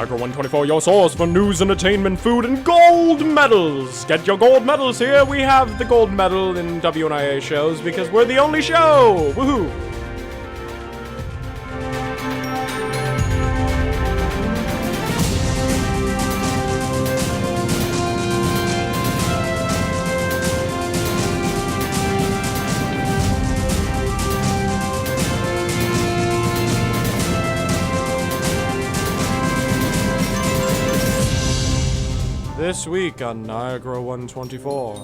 Niagara 124, your source for news, entertainment, food, and gold medals. Get your gold medals here. We have the gold medal in WNIA shows because we're the only show. Woohoo! This week on Niagara 124.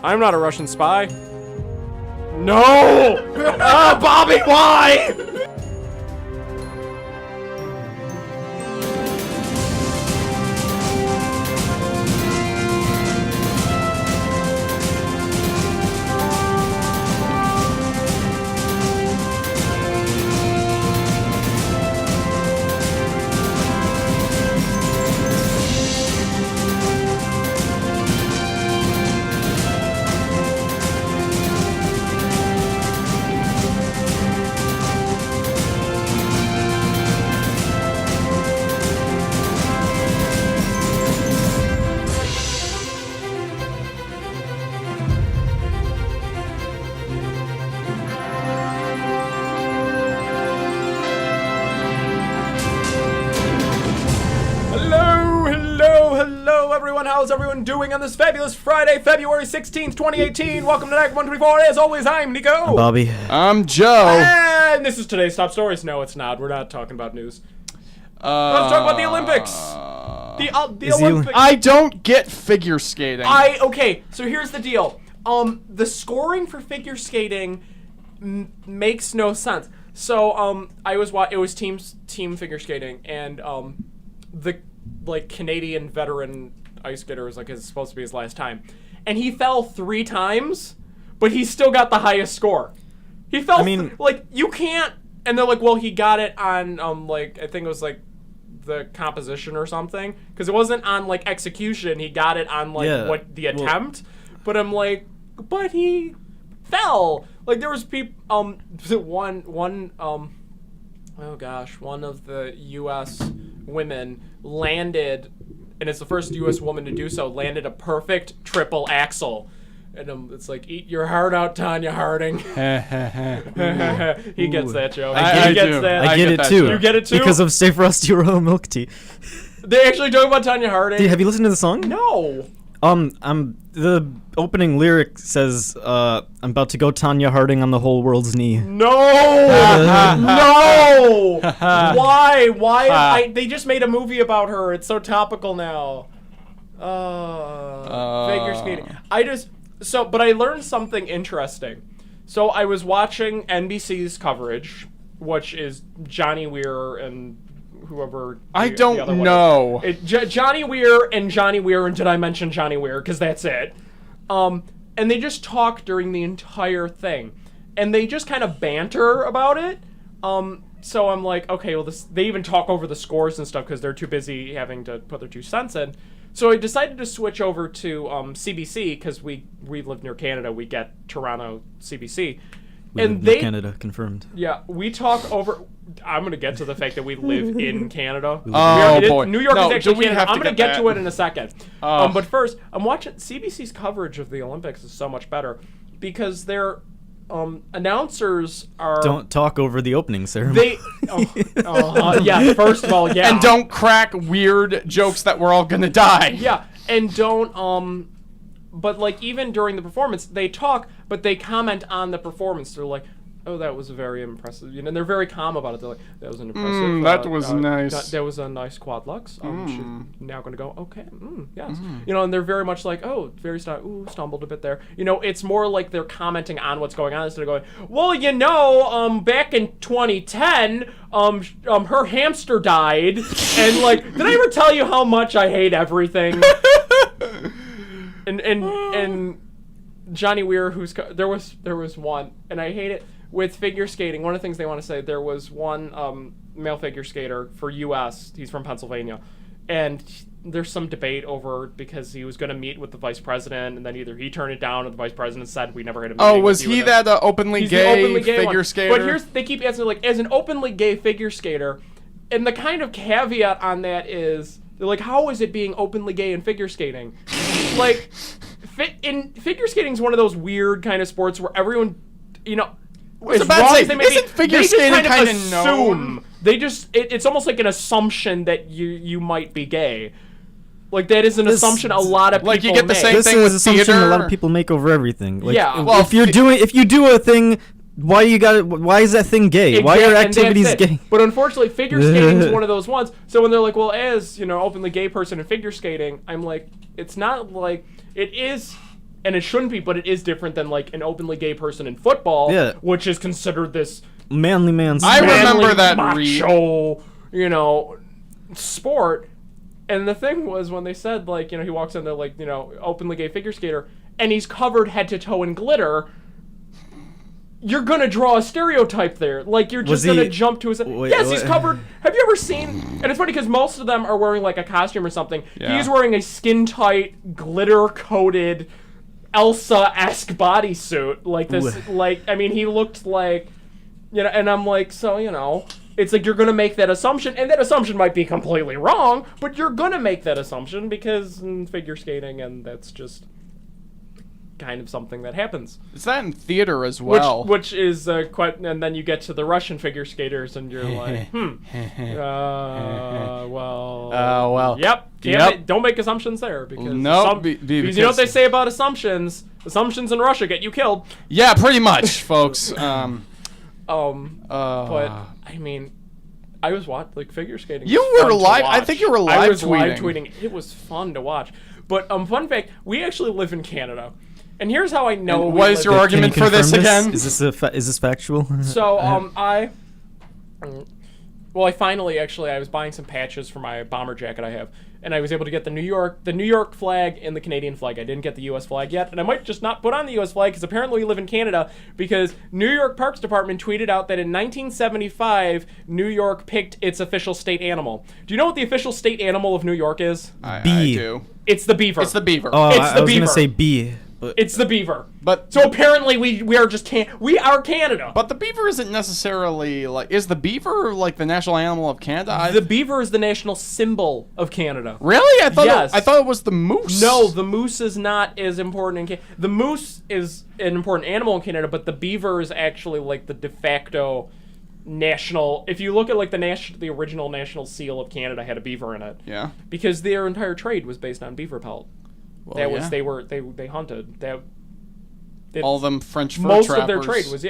I'm not a Russian spy. No! Ah, Bobby, why? How's everyone doing on this fabulous Friday, February 16th, 2018? Welcome to Niagara 124. As always, I'm Nico. I'm Bobby. I'm Joe. And this is today's top stories. No, it's not. We're not talking about news. Let's talk about the Olympics. The Olympics. I don't get figure skating. Okay, so here's the deal. The scoring for figure skating makes no sense. So, it was team figure skating, and the Canadian veteran ice skater was it's supposed to be his last time, and he fell 3 times, but he still got the highest score. He fell. You can't. And they're like, well, he got it on I think it was the composition or something, because it wasn't on execution. He got it on the attempt. But I'm like, but he fell. There was people. One of the U.S. women landed. And it's the first U.S. woman to do so, landed a perfect triple axel. And it's eat your heart out, Tanya Harding. He gets that joke. I get it too. You get it too? Because of Stay Frosty Royal Milk Tea. They actually talk about Tanya Harding? Have you listened to the song? No. The opening lyric says, I'm about to go Tanya Harding on the whole world's knee. No! No! Why? They just made a movie about her. It's so topical now. Figure skating. But I learned something interesting. So I was watching NBC's coverage, which is Johnny Weir and whoever. I don't know. Johnny Weir and Johnny Weir, and did I mention Johnny Weir? Because that's it. And they just talk during the entire thing, and they just kind of banter about it. So I'm like, okay, well, they even talk over the scores and stuff because they're too busy having to put their 2 cents in. So I decided to switch over to CBC because we live near Canada. We get Toronto CBC. We live near Canada, confirmed. Yeah, we talk over. I'm gonna get to the fact that we live in Canada. Boy, New York is actually Canada. I'm gonna get to it in a second. But first, I'm watching CBC's coverage of the Olympics is so much better because their announcers are. Don't talk over the opening ceremony. Yeah. First of all, yeah. And don't crack weird jokes that we're all gonna die. Yeah, and don't But even during the performance, they talk, but they comment on the performance. They're like, "Oh, that was very impressive," and they're very calm about it. They're like, "That was an impressive. That was nice. That was a nice quad lux. She's now going to go. Okay, yes. And they're very much like, oh, very stumbled a bit there. It's more like they're commenting on what's going on instead of going, well, back in 2010, her hamster died, and did I ever tell you how much I hate everything?" And Johnny Weir, there was one, and I hate it with figure skating. One of the things they want to say, there was one male figure skater for U.S. He's from Pennsylvania, and there's some debate over because he was going to meet with the vice president, and then either he turned it down, or the vice president said we never had a meeting. Oh, was he that openly He's gay, the openly gay figure one. skater? But they keep asking, like, as an openly gay figure skater, and the kind of caveat on that is, they're like, how is it being openly gay in figure skating? Like, figure skating is one of those weird kind of sports where everyone, as wrong as they may be, isn't figure they just skating kind of assume? known. They just, it's almost like an assumption that you might be gay. Like, that is an assumption a lot of people like, you get the make. same This thing is with an assumption theater. a lot of people make over everything. Like, Yeah. if you do a thing, why is that thing gay? Why are your activities gay? But unfortunately, figure skating is one of those ones. So when they're like, well, as, openly gay person in figure skating, I'm like, it's not like, it is, and it shouldn't be, but it is different than, like, an openly gay person in football, which is considered this manly man sport. I remember that macho, sport. And the thing was, when they said, like, he walks in there, like, openly gay figure skater, and he's covered head to toe in glitter, you're gonna draw a stereotype there. Like, you're just gonna jump to his... Yes, he's covered... Have you ever seen... And it's funny, because most of them are wearing, like, a costume or something. Yeah. He's wearing a skin-tight, glitter-coated, Elsa-esque bodysuit. Like, this... he looked like... and I'm like, so, it's like you're going to make that assumption, and that assumption might be completely wrong, but you're going to make that assumption because figure skating, and that's just kind of something that happens. Is that in theater as well? Which is quite, and then you get to the Russian figure skaters, and you're like, well, yep. Don't make assumptions there, because because you know what they say about assumptions? Assumptions in Russia get you killed. Yeah, pretty much, folks. But I was figure skating. You were live. I think you were live tweeting. I was live tweeting. It was fun to watch. But fun fact: we actually live in Canada, and here's how I know. And what is your argument for this again? Is this factual? So I finally I was buying some patches for my bomber jacket I have, and I was able to get the New York flag and the Canadian flag. I didn't get the U.S. flag yet, and I might just not put on the U.S. flag because apparently we live in Canada, because New York Parks Department tweeted out that in 1975, New York picked its official state animal. Do you know what the official state animal of New York is? I do. It's the beaver. It's the beaver. Oh, it's I the was beaver. gonna say bee. But It's the beaver. But so apparently we are just we are Canada. But the beaver isn't necessarily is the beaver like the national animal of Canada? The beaver is the national symbol of Canada. Really? I thought Yes. I thought it was the moose. No, the moose is not as important in Canada. The moose is an important animal in Canada, but the beaver is actually like the de facto national. If you look at like the original national seal of Canada had a beaver in it. Yeah. Because their entire trade was based on beaver pelt. Well, They hunted. All them French fur most trappers. of their trade was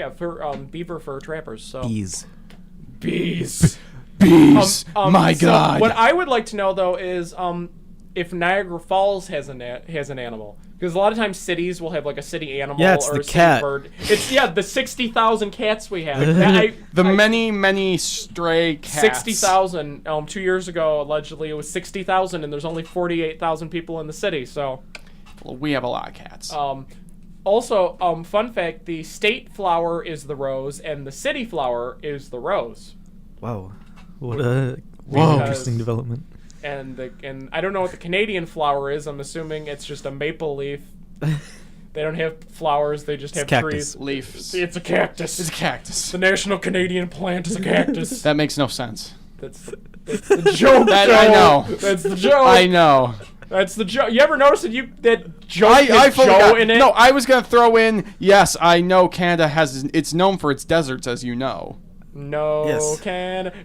beaver fur trappers. So bees. Bees. My God. What I would like to know though is if Niagara Falls has an animal, because a lot of times cities will have like a city animal it's or the a city cat. bird. It's the 60,000 cats we have. Many stray cats. 60,000. 2 years ago, allegedly, it was 60,000, and there's only 48,000 people in the city. So, Well, we have a lot of cats. Also, fun fact: the state flower is the rose, and the city flower is the rose. Wow, what a interesting development. And I don't know what the Canadian flower is. I'm assuming it's just a maple leaf. They don't have flowers. They just have trees. Leaves. It's a cactus. It's a cactus. The national Canadian plant is a cactus. That makes no sense. That's the joke. I know. That's the joke. I know. That's the joke. You ever notice that joke I has fully Joe got, in it? No, I was gonna throw in. Yes, I know Canada it's known for its deserts, as you know. No, Yes.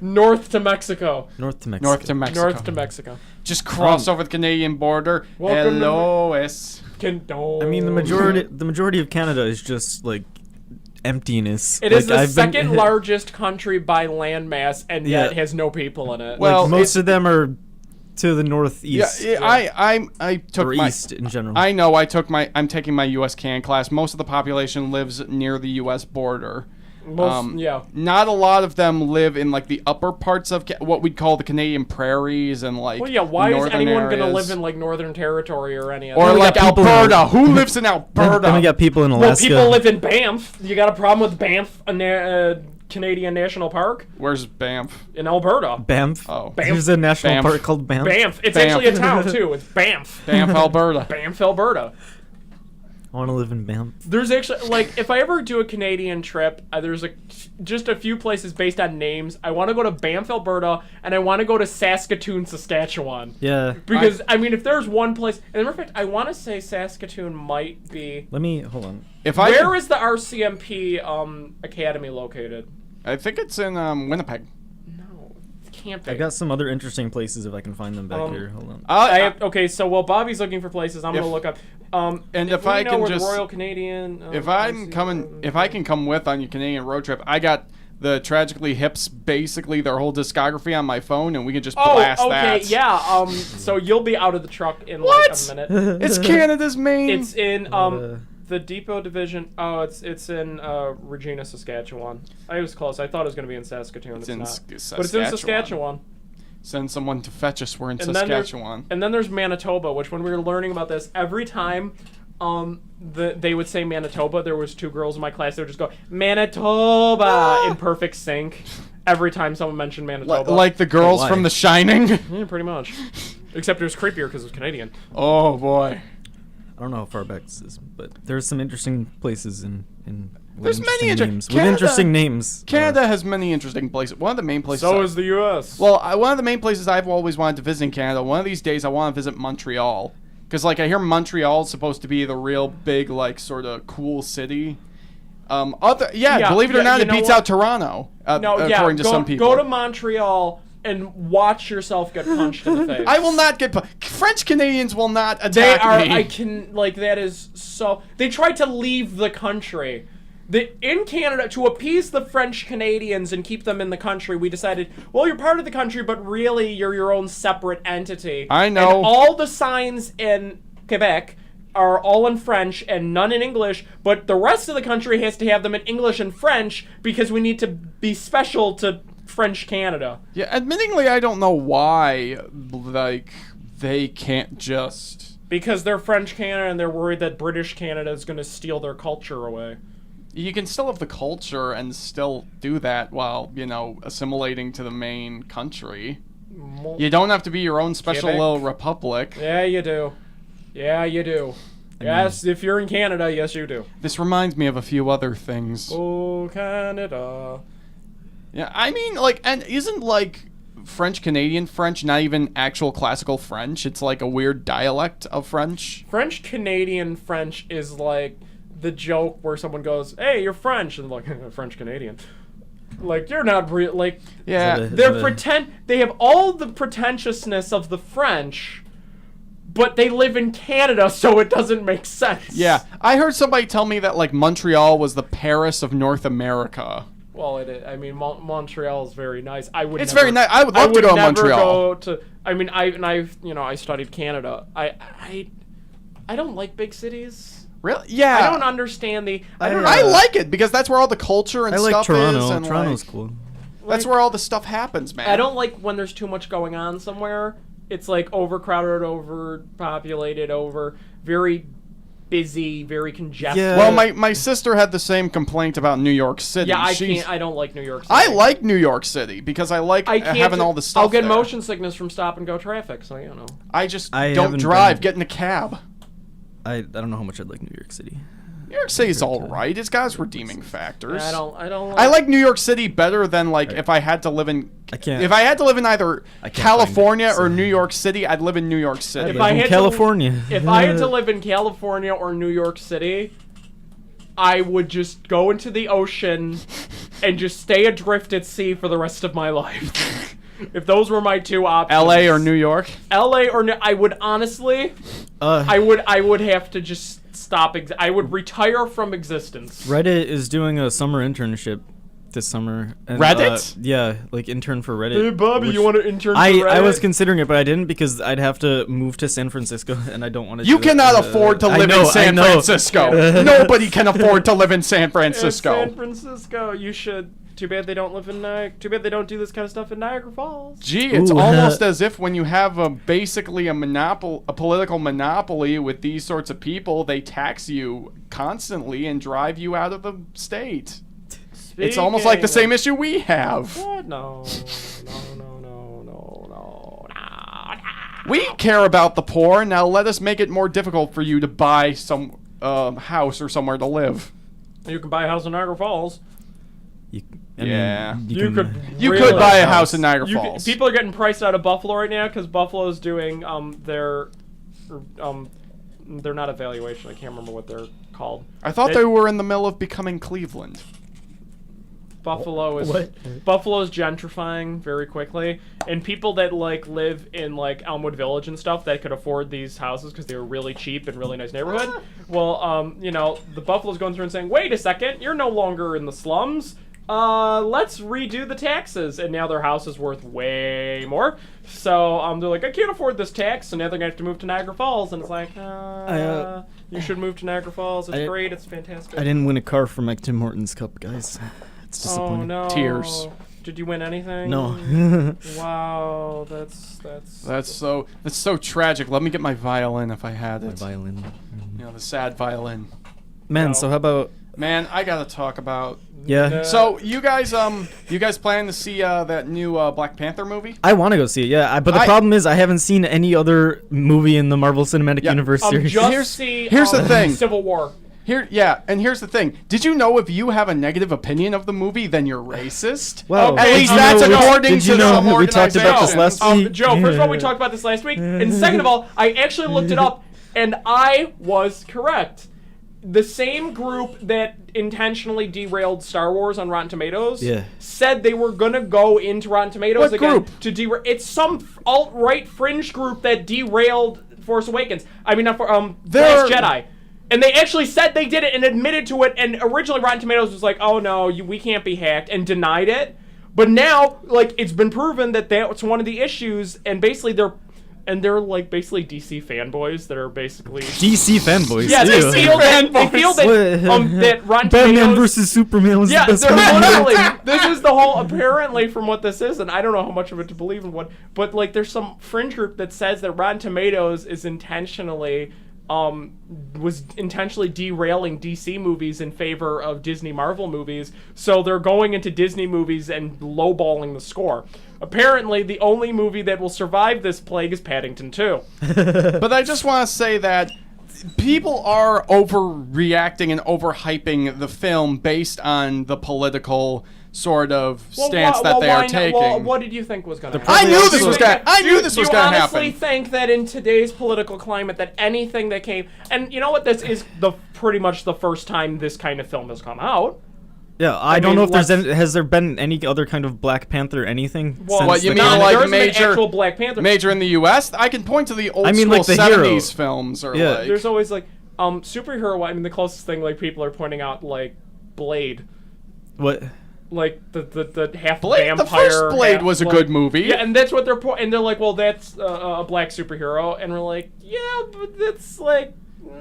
North to Mexico. North to Mexico. North to Mexico. Just cross over the Canadian border. Welcome Hello, I mean, the majority of Canada is just like emptiness. It is the second largest country by landmass, and yet has no people in it. Well, most of them are to the northeast. Yeah, I took or my east in general. I know. I'm taking my U.S. Can class. Most of the population lives near the U.S. border. Not a lot of them live in like the upper parts of what we'd call the Canadian prairies and like. Well, yeah. Why is anyone going to live in like Northern Territory or any other? Or like Alberta? Who lives in Alberta? Then we got people in Alaska. Well, people live in Banff. You got a problem with Banff, Canadian National Park Where's Banff? in Alberta. Banff. Oh. Banff. There's a national Banff. park called Banff. Banff. It's Banff. actually a town too. It's Banff. Banff, Alberta. Banff, Alberta. I want to live in Banff. There's actually, like, if I ever do a Canadian trip, there's just a few places based on names. I want to go to Banff, Alberta, and I want to go to Saskatoon, Saskatchewan. Yeah. Because, I mean, if there's one place... And matter of fact, I want to say Saskatoon might be... Hold on. Where is the RCMP Academy located? I think it's in Winnipeg. No, it can't be. I got some other interesting places if I can find them back here. Hold on. Okay, so while Bobby's looking for places, I'm going to look up... and if I can just... Royal Canadian... if I can come with on your Canadian road trip, I got the Tragically Hip's basically their whole discography on my phone, and we can just blast that. Okay, yeah. So you'll be out of the truck in like a minute. It's Canada's main. It's in the Depot Division. Oh, it's in Regina, Saskatchewan. I was close. I thought it was going to be in Saskatoon. It's not. But it's in Saskatchewan. Send someone to fetch us. We're in And Saskatchewan. Then there's Manitoba, which when we were learning about this, every time they would say Manitoba, there was 2 girls in my class that would just go, Manitoba, in perfect sync. Every time someone mentioned Manitoba. Like the girls from The Shining? Yeah, pretty much. Except it was creepier because it was Canadian. Oh, boy. I don't know how far back this is, but there's some interesting places There's many names. With interesting names. Canada has many interesting places. One of the main places. So is the U.S. Well, one of the main places I've always wanted to visit in Canada. One of these days, I want to visit Montreal, because like I hear Montreal is supposed to be the real big, like sort of cool city. Believe it or not, it beats out Toronto. According to some people. Go to Montreal and watch yourself get punched in the face. I will not get French Canadians will not attack me. That is so... They tried to leave the country. In Canada, to appease the French Canadians and keep them in the country, we decided, well, you're part of the country, but really you're your own separate entity. I know. And all the signs in Quebec are all in French and none in English, but the rest of the country has to have them in English and French because we need to be special to French Canada. Yeah, admittingly, I don't know why, like, they can't just... Because they're French Canada and they're worried that British Canada is going to steal their culture away. You can still have the culture and still do that while, assimilating to the main country. You don't have to be your own special little republic. Yeah, you do. Yeah, you do. Yes, if you're in Canada, yes, you do. This reminds me of a few other things. Oh, Canada. Yeah, I mean, and isn't, French-Canadian French not even actual classical French? It's like a weird dialect of French. French-Canadian French is like the joke where someone goes, hey, you're French, and like, French-Canadian. Like, you're not real, like... Yeah. They have all the pretentiousness of the French, but they live in Canada, so it doesn't make sense. Yeah. I heard somebody tell me that, Montreal was the Paris of North America. Well, it is. I mean, Montreal is very nice. It's very nice. I would love to go to Montreal. I studied Canada. I don't like big cities. Really? Yeah. I don't understand the... I like it because that's where all the culture and stuff Toronto. is. And Toronto's cool. That's where all the stuff happens, man. I don't like when there's too much going on somewhere. It's like overcrowded, overpopulated, very busy, very congested. Yeah. Well, my sister had the same complaint about New York City. Yeah, I don't like New York City. I like New York City because I like having all the stuff I'll get there. motion sickness from stop and go traffic, so I don't drive, get in a cab. I don't know how much I'd like New York City. New York City's all right. It's got its redeeming factors. Yeah, I don't I like New York City better than if I had to live in... If I had to live in either California or New York City, I'd live in New York City. If I had California. If I had to live in California or New York City, I would just go into the ocean and just stay adrift at sea for the rest of my life. If those were my two options. L.A. or New York? L.A. or I would honestly... I would have to just stop. I would retire from existence. Reddit is doing a summer internship this summer. And, Reddit? Yeah, intern for Reddit. Hey, Bobby, you want to intern for Reddit? I was considering it, but I didn't because I'd have to move to San Francisco, and I don't want to. You cannot afford to live in San Francisco. Nobody can afford to live in San Francisco. San Francisco, you should. Too bad they don't live in Too bad they don't do this kind of stuff in Niagara Falls. Gee, it's almost as if when you have basically a political monopoly with these sorts of people, they tax you constantly and drive you out of the state. It's almost like the same issue we have. What? No. We care about the poor. Now let us make it more difficult for you to buy some house or somewhere to live. You can buy a house in Niagara Falls. You could buy a house in Niagara Falls. People are getting priced out of Buffalo right now because Buffalo's doing they're not evaluation. I can't remember what they're called. I thought they were in the middle of becoming Cleveland. Buffalo's gentrifying very quickly, and people that live in Elmwood Village and stuff that could afford these houses because they were really cheap and really nice neighborhood. Well, the Buffalo's going through and saying, "Wait a second, you're no longer in the slums. Let's redo the taxes," and now their house is worth way more. So they're like, "I can't afford this tax," so now they're gonna have to move to Niagara Falls, and it's like, you should move to Niagara Falls. It's great. It's fantastic. I didn't win a car for my Tim Hortons Cup, guys. It's disappointing. Oh no! Tears. Did you win anything? No. Wow, that's so tragic. Let me get my violin if I had it. My violin. The sad violin. Man, so how about? Man, I gotta talk about. Yeah. So you guys planning to see that new Black Panther movie? I want to go see it. Yeah, but the problem is I haven't seen any other movie in the Marvel Cinematic Universe series. Here's the thing. Civil War. And here's the thing. Did you know if you have a negative opinion of the movie, then you're racist? Well, at least that's according to some we talked about this last week. Joe, first of all, we talked about this last week, and second of all, I actually looked it up, and I was correct. The same group that intentionally derailed Star Wars on Rotten Tomatoes said they were gonna go into Rotten Tomatoes to derail. It's some alt-right fringe group that derailed Force Awakens. I mean, not for Last Jedi. And they actually said they did it and admitted to it. And originally Rotten Tomatoes was like, "Oh no, we can't be hacked," and denied it. But now, it's been proven that that's one of the issues. And basically, they're basically DC fanboys that are basically DC fanboys. Yeah, they feel that that Rotten Tomatoes. Batman versus Superman was the best literally. This is the whole apparently from what this is, and I don't know how much of it to believe in what, but there's some fringe group that says that Rotten Tomatoes is intentionally derailing DC movies in favor of Disney Marvel movies, so they're going into Disney movies and lowballing the score. Apparently, the only movie that will survive this plague is Paddington 2. But I just want to say that people are overreacting and overhyping the film based on the political sort of stance that they are taking. Well, what did you think was going to happen? I knew this was going to happen. Do you honestly think that in today's political climate that anything that came... And you know what? This is pretty much the first time this kind of film has come out. Yeah, I don't know if has there been any other kind of Black Panther anything? Well, what you mean, like actual Black Panther major in the U.S.? I can point to the old school like the 70s films, or there's always superhero. I mean, the closest thing people are pointing out Blade. What? The half Blade, vampire. The first Blade was a good movie. Yeah, and that's what they're and they're like, well, that's a black superhero, and we're like, yeah, but it's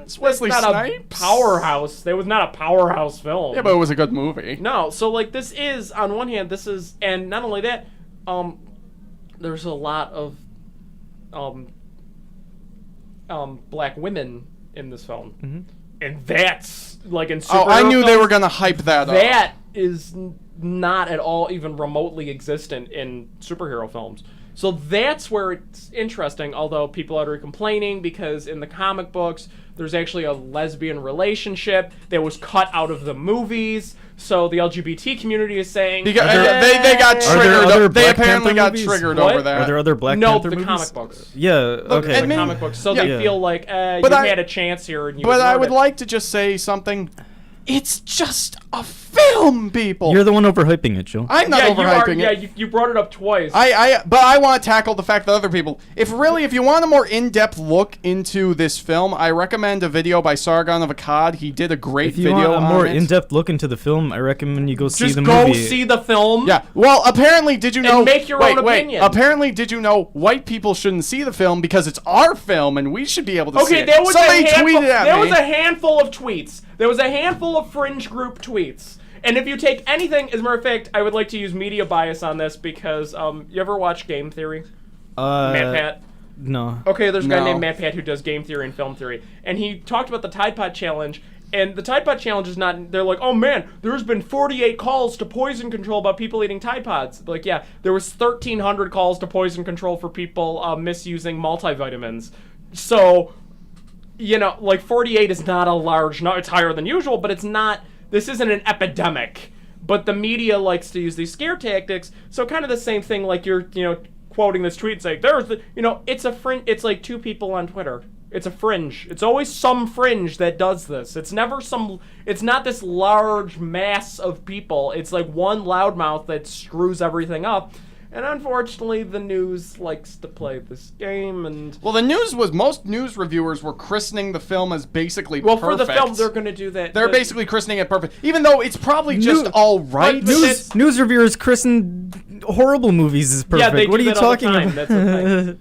it's Wesley not Snipes. A powerhouse. It was not a powerhouse film. Yeah, but it was a good movie. No, so this is on one hand, and not only that, there's a lot of black women in this film, and that's in superhero I knew films, they were gonna hype that up. That is not at all even remotely existent in superhero films. So that's where it's interesting, although people are complaining because in the comic books, there's actually a lesbian relationship that was cut out of the movies. So the LGBT community is saying... They got triggered. They apparently got triggered over that. Are there other Black Panther movies? No, the comic books. Yeah, okay. The comic books. So they feel like you had a chance here and you But I would like to just say something. It's just a film, people. You're the one overhyping it, Joe. I'm not overhyping it. Yeah, you brought it up twice. But I want to tackle the fact that other people. If you want a more in-depth look into this film, I recommend a video by Sargon of Akkad. He did a great video on it. If you want a more in-depth look into the film, I recommend you go see the movie. Just go see the film. Yeah. Well, apparently, did you know? And make your own opinion. Apparently, did you know white people shouldn't see the film because it's our film and we should be able to see it? Somebody tweeted at me. There was a handful of tweets. There was a handful of fringe group tweets. And if you take anything, as a matter of fact, I would like to use media bias on this because you ever watch Game Theory? Matt Pat? No. Okay, there's a guy named Matt Pat who does game theory and film theory. And he talked about the Tide Pod Challenge, And the Tide Pod Challenge is not, they're like, oh man, there's been 48 calls to poison control about people eating Tide Pods. Like, yeah, there was 1,300 calls to poison control for people misusing multivitamins. So, like 48 is not a large, it's higher than usual, but it's not, this isn't an epidemic. But the media likes to use these scare tactics. So kind of the same thing, like you're, quoting this tweet saying, it's like two people on Twitter. It's a fringe. It's always some fringe that does this. It's not this large mass of people. It's like one loudmouth that screws everything up. And unfortunately, the news likes to play this game. And well, the news was most news reviewers were christening the film as basically perfect. Well, for the film, they're going to do that. They're basically christening it perfect, even though it's probably just all right. News reviewers christen horrible movies as perfect. Yeah, they what do are you that all talking the time. about? That's the thing.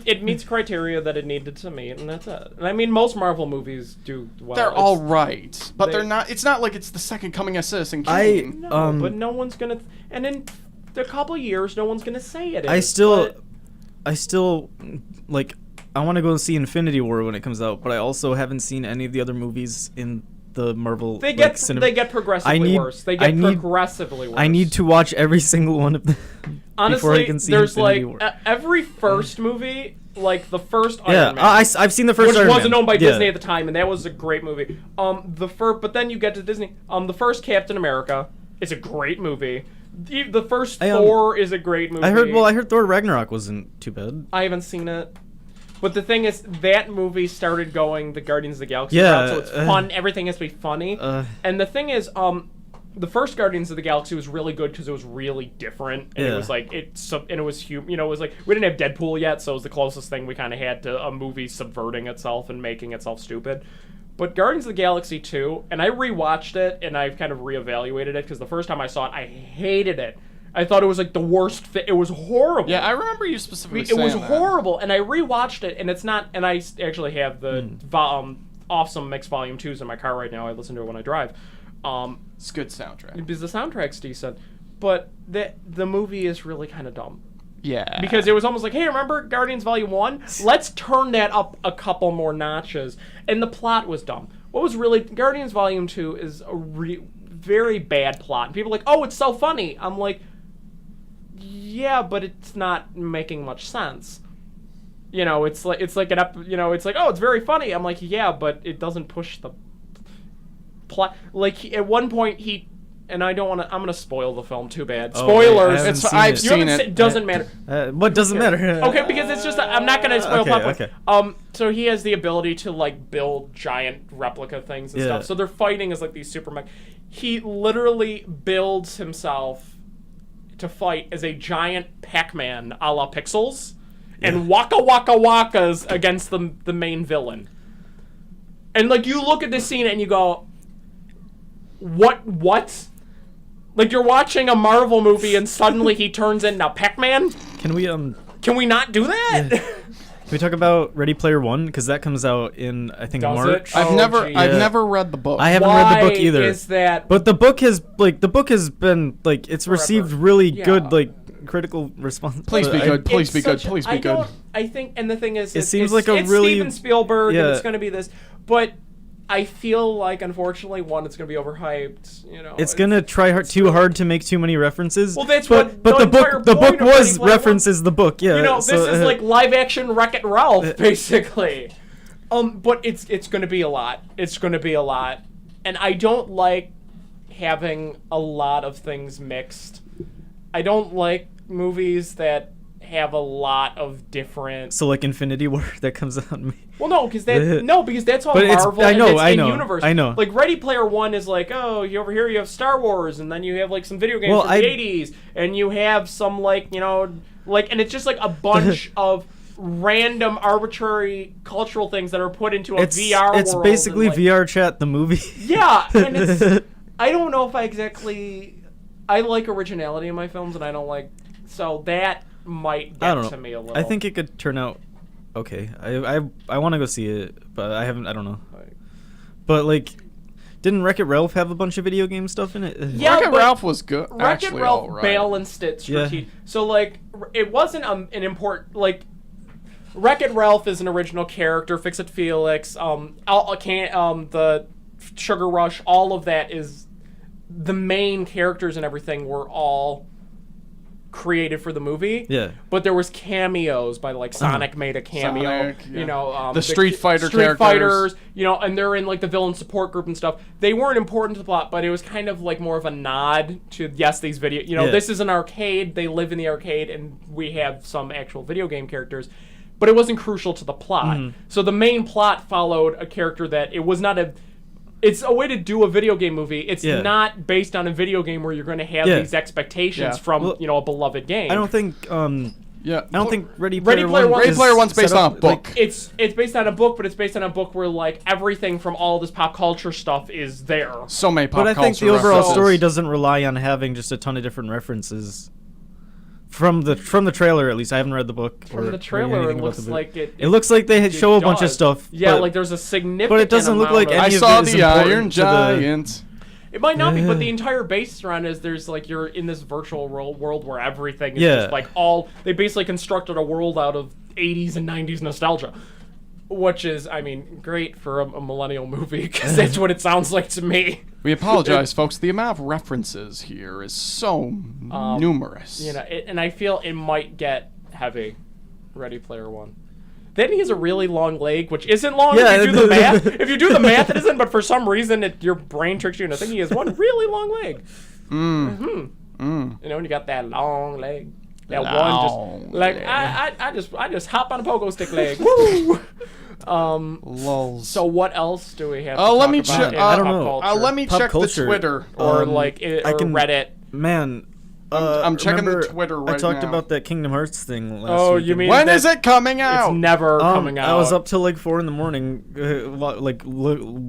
It meets criteria that it needed to meet, and that's it. And I mean, most Marvel movies do well. They're all right, but they're not. It's not like it's the second coming of Citizen Kane. But no one's gonna. And in a couple years, no one's gonna say it. I still like. I want to go see Infinity War when it comes out, but I also haven't seen any of the other movies in the Marvel. They get progressively worse. They get progressively worse. I need to watch every single one of them. Honestly, before I can see there's Infinity War. Every first movie, like the first Iron Man. I've seen the first which Iron Man. wasn't owned by Disney at the time, and that was a great movie. But then you get to Disney. The first Captain America is a great movie. The first Thor is a great movie. I heard Thor Ragnarok wasn't too bad. I haven't seen it. But the thing is, that movie started going the Guardians of the Galaxy route, so it's fun. Everything has to be funny. And the thing is, the first Guardians of the Galaxy was really good because it was really different, and it was like it was it was like we didn't have Deadpool yet, so it was the closest thing we kind of had to a movie subverting itself and making itself stupid. But Guardians of the Galaxy 2, and I rewatched it and I've kind of reevaluated it because the first time I saw it, I hated it. I thought it was like the worst fit. It was horrible. Yeah, I remember you specifically saying that. It was that. horrible, and I rewatched it, and it's not. And I actually have the Awesome Mix Volume 2s in my car right now. I listen to it when I drive. It's a good soundtrack. Because the soundtrack's decent, but the movie is really kind of dumb. Yeah. Because it was almost like, hey, remember Guardians Volume 1? Let's turn that up a couple more notches. And the plot was dumb. What was really... Guardians Volume 2 is a very bad plot. And people are like, oh, it's so funny. I'm like, yeah, but it's not making much sense. It's like oh, it's very funny. I'm like, yeah, but it doesn't push the plot. Like, at one point, and I don't want to. I'm gonna spoil the film. Too bad. Spoilers. I've seen it. It doesn't matter. What doesn't matter? Okay, because it's just I'm not gonna spoil plot. Okay. So he has the ability to like build giant replica things and stuff. So they're fighting as like these super mech. He literally builds himself to fight as a giant Pac-Man a la Pixels, and waka wakas against the main villain. And like you look at this scene and you go, what? Like you're watching a Marvel movie and suddenly he turns into Pac-Man? Can we not do that? Yeah. Can we talk about Ready Player One? Because that comes out in I think March. I've never read the book. I haven't read the book either. Why is that? But the book has been like it's received really good like critical response. Please be good. Please be good. Please be good. I think, and the thing is, it seems like a really Steven Spielberg, and it's going to be this, but I feel like, unfortunately, it's going to be overhyped. It's going to try too hard to make too many references. Well, that's but the book was references the book. Yeah, this is like live action Wreck-It Ralph, basically. But it's going to be a lot. It's going to be a lot, and I don't like having a lot of things mixed. I don't like movies that have a lot of different. So like Infinity War that comes out in May. Well, no, because that's all Marvel. I know. Universe. I know. Like Ready Player One is like, oh, over here you have Star Wars, and then you have like some video games from the '80s, and you have some and it's just like a bunch of random arbitrary cultural things that are put into a VR world. It's basically VR Chat the movie. Yeah, and it's. I don't know if I like originality in my films, and I don't like that. Might get to me a little. I think it could turn out okay. I want to go see it, but I haven't. I don't know. But like, didn't Wreck-It Ralph have a bunch of video game stuff in it? Yeah, Wreck-It Ralph was good. Wreck-It Ralph balanced it strategic. Yeah. So like, it wasn't an important like. Wreck-It Ralph is an original character. Fix-It Felix. The Sugar Rush, all of that is the main characters and everything were all created for the movie. Yeah. But there was cameos by like Sonic made a cameo. Sonic, yeah. You know, the Street Fighter Street characters. Fighters, you know, and they're in like the villain support group and stuff. They weren't important to the plot, but it was kind of like more of a nod to yes, these video. You know, Yeah. this is an arcade. They live in the arcade, and we have some actual video game characters. But it wasn't crucial to the plot. So the main plot followed a character that it was not a. It's a way to do a video game movie. It's not based on a video game where you're going to have these expectations from you know, a beloved game. I don't think. I don't think Ready Player Player One's based on a book. It's based on a book, but it's based on a book where like everything from all this pop culture stuff is there. So many pop But I culture think the overall references. story doesn't rely on having just a ton of different references. From the trailer, at least, I haven't read the book. From the trailer, it looks like it looks like they show a bunch of does. stuff. Yeah, but, like there's a significant. but it doesn't look like amount of- any I of saw it is the important Iron to the- Giant. It might not be, but the entire base around is there's like you're in this virtual world where everything is Yeah. just like all. They basically constructed a world out of 80s and 90s nostalgia, which is, I mean, great for a millennial movie because that's what it sounds like to me. We apologize, folks. The amount of references here is so numerous. You know, and I feel it might get heavy. Ready Player One. Then he has a really long leg, which isn't long if you do the math. If you do the math, it isn't. But for some reason, your brain tricks you into thinking he has one really long leg. You know, when you got that long leg, that Long one just like leg. I just hop on a pogo stick leg. Woo! Lols. So what else do we have? To let talk me about check. in I don't pop know. culture? Let me Pop check culture. the Twitter. or Um, like I or can- Reddit. Man, I'm checking the remember Twitter I right talked now. about that Kingdom Hearts thing last Oh, week. you mean When that is it coming It's out? never coming out. I was up till like 4 in the morning,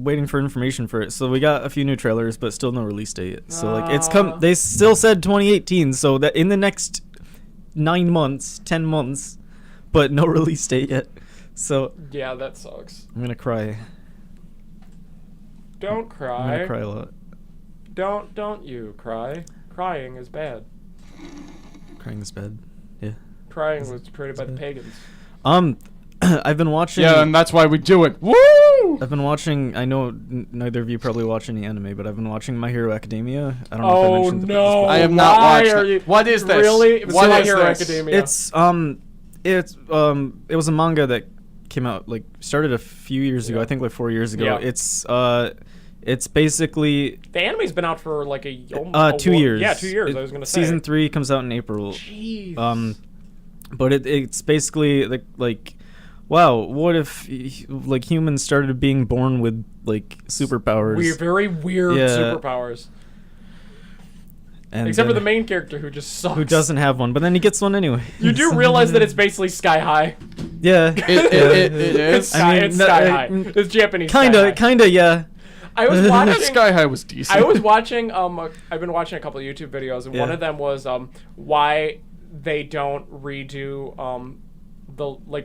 waiting for information for it. So we got a few new trailers, but still no release date. So like it's come. They still said 2018. So that in the next 9 months, 10 months, but no release date yet. So Yeah, that sucks. I'm gonna cry. Don't I'm cry. gonna cry a lot. Don't you cry. Crying is bad. Crying is bad. Yeah. Crying was created by the pagans. I've been watching. Yeah, and that's why we do it. Woo! I've been watching. I know neither of you probably watch any anime, but I've been watching My Hero Academia. I don't know if I Oh mentioned no! I have not Why watched are it. you- What is this? Really? It's What My is Hero this? Academia. It was a manga that came out like started a few years ago. Yeah. I think like 4 years ago. Yeah. It's basically The anime's been out for like a 2 years. Yeah, 2 years. I was gonna say. Season 3 comes out in April. Jeez. But it's basically like, wow, what if like humans started being born with like superpowers? Very weird Yeah. superpowers. And, Except for the main character who just sucks. who doesn't have one, but then he gets one anyway. You do realize that it's basically Sky High. Yeah. It It's is. Sky, it's no, Sky High. It's Japanese. Kinda, yeah. I was watching. Sky High was decent. I was watching. I've been watching a couple of YouTube videos, and one Yeah. of them was why they don't redo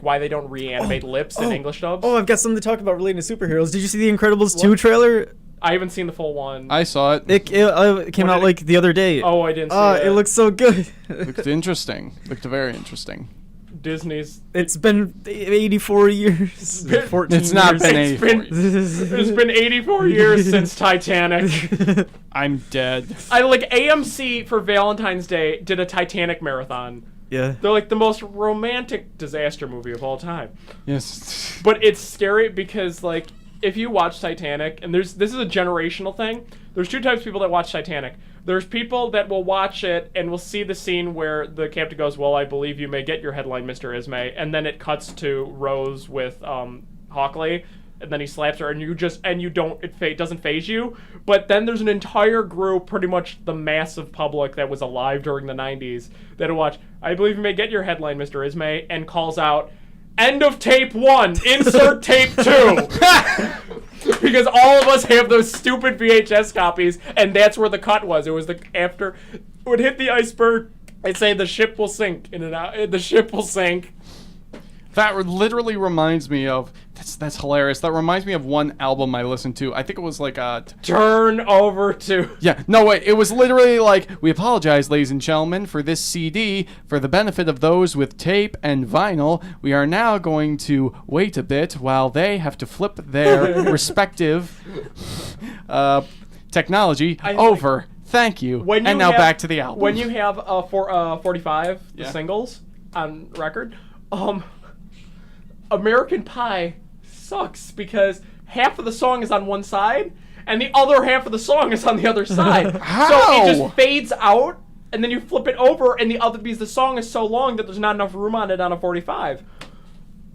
why they don't reanimate lips in English dubs. Oh, I've got something to talk about relating to superheroes. Did you see the Incredibles 2 trailer? I haven't seen the full one. I saw it. It came What out did it- like the other day. Oh, I didn't see it. It looks so good. Looked interesting. Looked very interesting. Disney's. It's been 84 years. 14 It's not years. been It's 84. It's been 84 years since Titanic. I'm dead. I like AMC for Valentine's Day did a Titanic marathon. Yeah. They're like the most romantic disaster movie of all time. Yes. But it's scary because like if you watch Titanic, and this is a generational thing. There's two types of people that watch Titanic. There's people that will watch it and will see the scene where the captain goes, "Well, I believe you may get your headline, Mr. Ismay," and then it cuts to Rose with Hockley, and then he slaps her, and it doesn't faze you. But then there's an entire group, pretty much the massive public that was alive during the 90s, that'll watch, "I believe you may get your headline, Mr. Ismay," and calls out, "End of tape 1, insert tape 2." Because all of us have those stupid VHS copies, and that's where the cut was. It was after it would hit the iceberg, I'd say the ship will sink in and out. The ship will sink. That literally reminds me of that's hilarious. That reminds me of one album I listened to. I think it was like Turn over to. Yeah, no wait. It was literally like, we apologize, ladies and gentlemen, for this CD. For the benefit of those with tape and vinyl, we are now going to wait a bit while they have to flip their respective technology over. Thank you. And now back to the album. When you have 45 the singles on record, American Pie sucks because half of the song is on one side and the other half of the song is on the other side. How? So it just fades out and then you flip it over and because the song is so long that there's not enough room on it on a 45.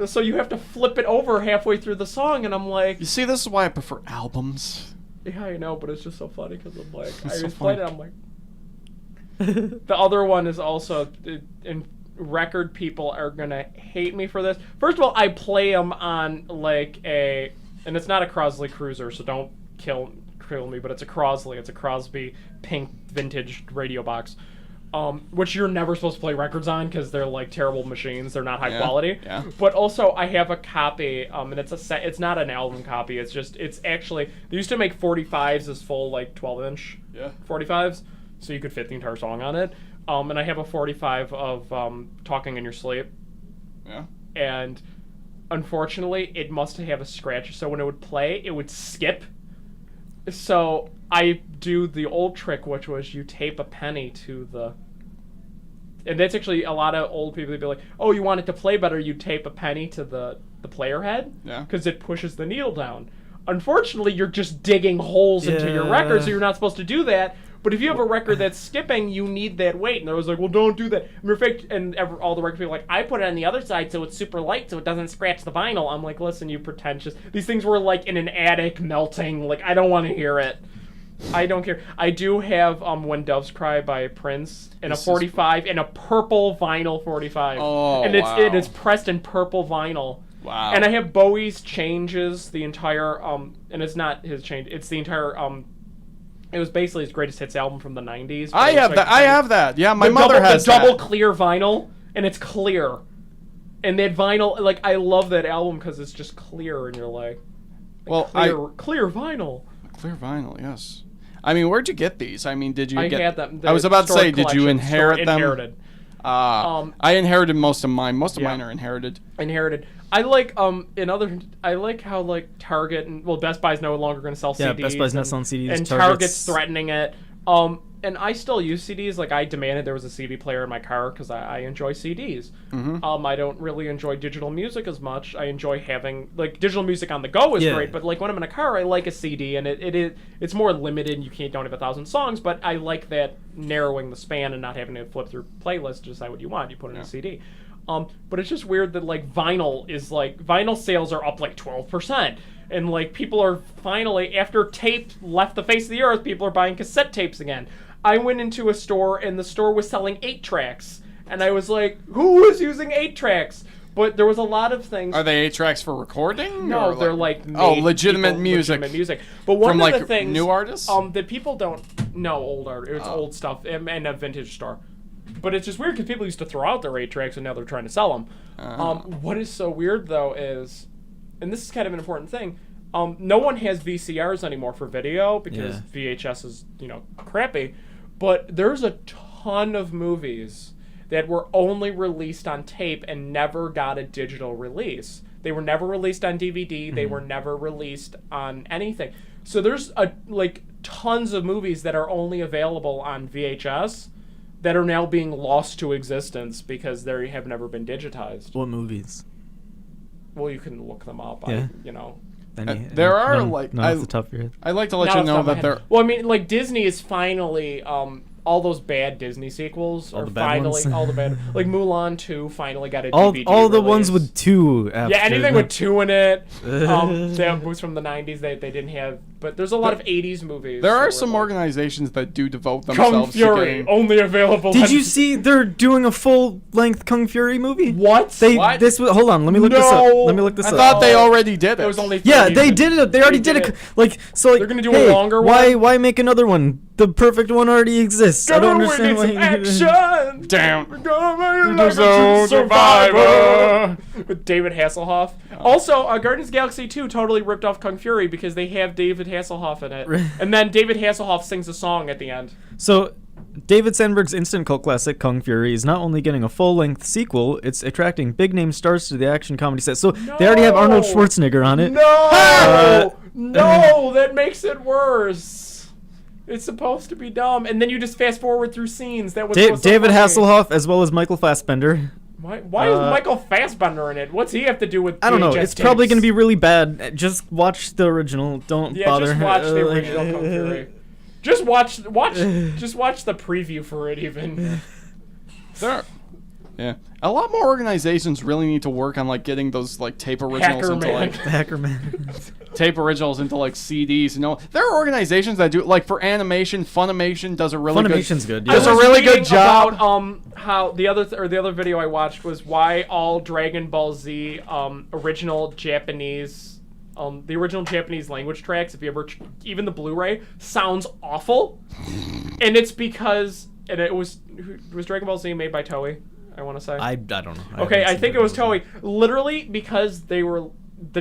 So you have to flip it over halfway through the song, and I'm like... You see, this is why I prefer albums. Yeah, I know, but it's just so funny because I'm like... I just played it, I'm like... The other one is also... And record people are going to hate me for this. First of all, I play them on like a... And it's not a Crosley Cruiser, so don't kill me, but it's a Crosley. It's a Crosby pink vintage radio box. Which you're never supposed to play records on because they're like terrible machines. They're not high quality. Yeah. But also, I have a copy, and it's not an album copy. It's actually they used to make 45s as full like 12-inch 45s, so you could fit the entire song on it. And I have a 45 of Talking in Your Sleep. Yeah. And unfortunately, it must have a scratch. So when it would play, it would skip. So I do the old trick, which was you tape a penny to the... And that's actually a lot of old people would be like, oh, you want it to play better, you tape a penny to the player head? Yeah. Because it pushes the needle down. Unfortunately, you're just digging holes into your record, so you're not supposed to do that. But if you have a record that's skipping, you need that weight. And I was like, well, don't do that. And all the record people were like, I put it on the other side so it's super light so it doesn't scratch the vinyl. I'm like, listen, you pretentious. These things were like in an attic melting. Like, I don't want to hear it. I don't care. I do have When Doves Cry by Prince in a 45, in a purple vinyl 45. Oh, and it's pressed in purple vinyl. Wow. And I have Bowie's Changes, the entire, and it's not his change, it's the entire, it was basically his greatest hits album from the 90s. I have that. Yeah, my mother has that. The double clear vinyl, and it's clear. And that vinyl, like, I love that album because it's just clear, and you're like, clear vinyl. Clear vinyl, yes. I mean, where'd you get these? I mean, did you get... I had them. I was about to say, did you inherit them? Inherited. I inherited most of mine. Most of mine are inherited. Inherited. I like I like how like Target and Best Buy's no longer going to sell CDs. Yeah, Best Buy's not selling CDs. And Target's threatening it. And I still use CDs. Like I demanded there was a CD player in my car because I enjoy CDs. Mm-hmm. I don't really enjoy digital music as much. I enjoy having like digital music on the go is great, but like when I'm in a car, I like a CD, and it's more limited. And you don't have 1,000 songs, but I like that narrowing the span and not having to flip through playlists to decide what you want. You put it in a CD. But it's just weird that like vinyl sales are up like 12%. And like people are finally, after tape left the face of the earth, people are buying cassette tapes again. I went into a store and the store was selling 8-tracks. And I was like, who is using 8-tracks? But there was a lot of things. Are they 8-tracks for recording? No, they're like legitimate music. Legitimate music. But one from of the things new artists? That people don't know old art. It's old stuff and a vintage store. But it's just weird because people used to throw out their 8-tracks and now they're trying to sell them. What is so weird though is, and this is kind of an important thing, no one has VCRs anymore for video because VHS is crappy. But there's a ton of movies that were only released on tape and never got a digital release. They were never released on DVD. They were never released on anything. So there's tons of movies that are only available on VHS that are now being lost to existence because they have never been digitized. What movies? Well, you can look them up. Yeah. There are off the top of your head. I'd like to let you know that there. Well, I mean, like Disney is finally all those bad Disney sequels are finally all the bad. Like Mulan 2 finally got a DVD all the release. ones with 2. After anything with 2 in it. They have movies from the 90s they didn't have. But there's a lot of 80s movies. There are some organizations that do devote themselves Kung Fury, to getting... only available. Did you see they're doing a full-length Kung Fury movie? What? What? Hold on, let me look this up. Let me look this up. I thought they already did it. It was only they did it. They already did it. They're gonna do a longer one? Why make another one? The perfect one already exists. I don't understand why. Action! Down. We're gonna make The Zone Survivor. With David Hasselhoff. Also, Guardians of the Galaxy 2 totally ripped off Kung Fury because they have David Hasselhoff in it. And then David Hasselhoff sings a song at the end. So, David Sandberg's instant cult classic Kung Fury is not only getting a full-length sequel, it's attracting big-name stars to the action comedy set. So, they already have Arnold Schwarzenegger on it. No! No! That makes it worse. It's supposed to be dumb. And then you just fast-forward through scenes. That was David Hasselhoff as well as Michael Fassbender. Why is Michael Fassbender in it? What's he have to do with I don't know. VHS It's tapes? probably going to be really bad. Just watch the original. Don't bother. Just watch the original Kung Fury. Just watch the preview for it even. Yeah. A lot more organizations really need to work on like getting those like tape originals tape originals into like CDs. You know, there are organizations that do like for animation. Funimation's does a really good. Does a really good job. About, how the other video I watched was why all Dragon Ball Z original Japanese the original Japanese language tracks, if you ever even the Blu-ray sounds awful, and it's because it was Dragon Ball Z made by Toei. I want to say. I don't know. Okay, I think it was Toei. Literally, because the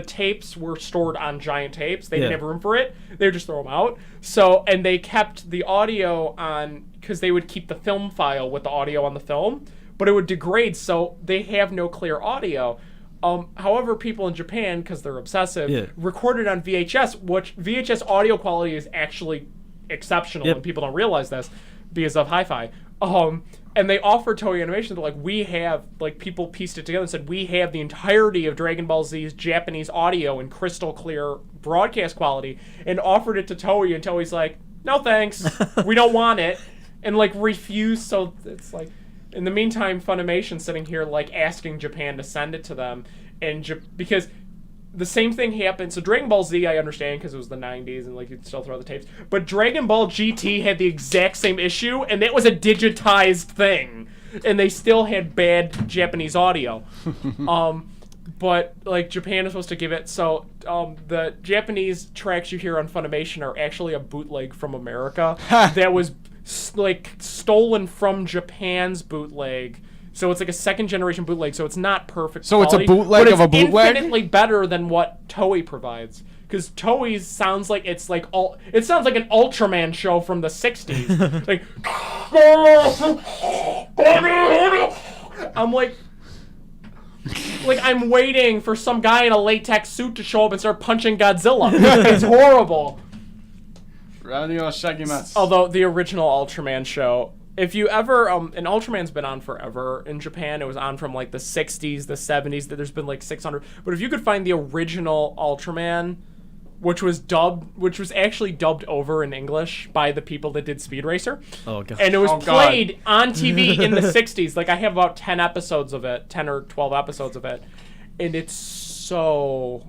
tapes were stored on giant tapes. They didn't have room for it. They would just throw them out. So, and they kept the audio on because they would keep the film file with the audio on the film, but it would degrade, so they have no clear audio. However, people in Japan, because they're obsessive, recorded on VHS, which VHS audio quality is actually exceptional, and people don't realize this because of hi-fi. And they offered Toei Animation, they're like, we have, like, people pieced it together and said, we have the entirety of Dragon Ball Z's Japanese audio in crystal clear broadcast quality, and offered it to Toei, and Toei's like, no thanks, we don't want it, and, like, refused, so it's like, in the meantime, Funimation's sitting here, like, asking Japan to send it to them, and because the same thing happened. So Dragon Ball Z, I understand, because it was the 90s, and, like, you'd still throw the tapes. But Dragon Ball GT had the exact same issue, and that was a digitized thing. And they still had bad Japanese audio. But, like, Japan is supposed to give it... So, the Japanese tracks you hear on Funimation are actually a bootleg from America that was, like, stolen from Japan's bootleg. So it's like a second-generation bootleg, so it's not perfect quality, it's a bootleg of a bootleg? But it's infinitely better than what Toei provides. Because Toei's sounds like it's like... It sounds like an Ultraman show from the 60s. Like... I'm like... Like, I'm waiting for some guy in a latex suit to show up and start punching Godzilla. It's horrible. Although, the original Ultraman show... If you ever, and Ultraman's been on forever in Japan. It was on from like the 60s, the 70s. There's been like 600. But if you could find the original Ultraman, which was actually dubbed over in English by the people that did Speed Racer. Oh, God. And it was played on TV in the 60s. Like, I have about 10 episodes of it, 10 or 12 episodes of it. And it's so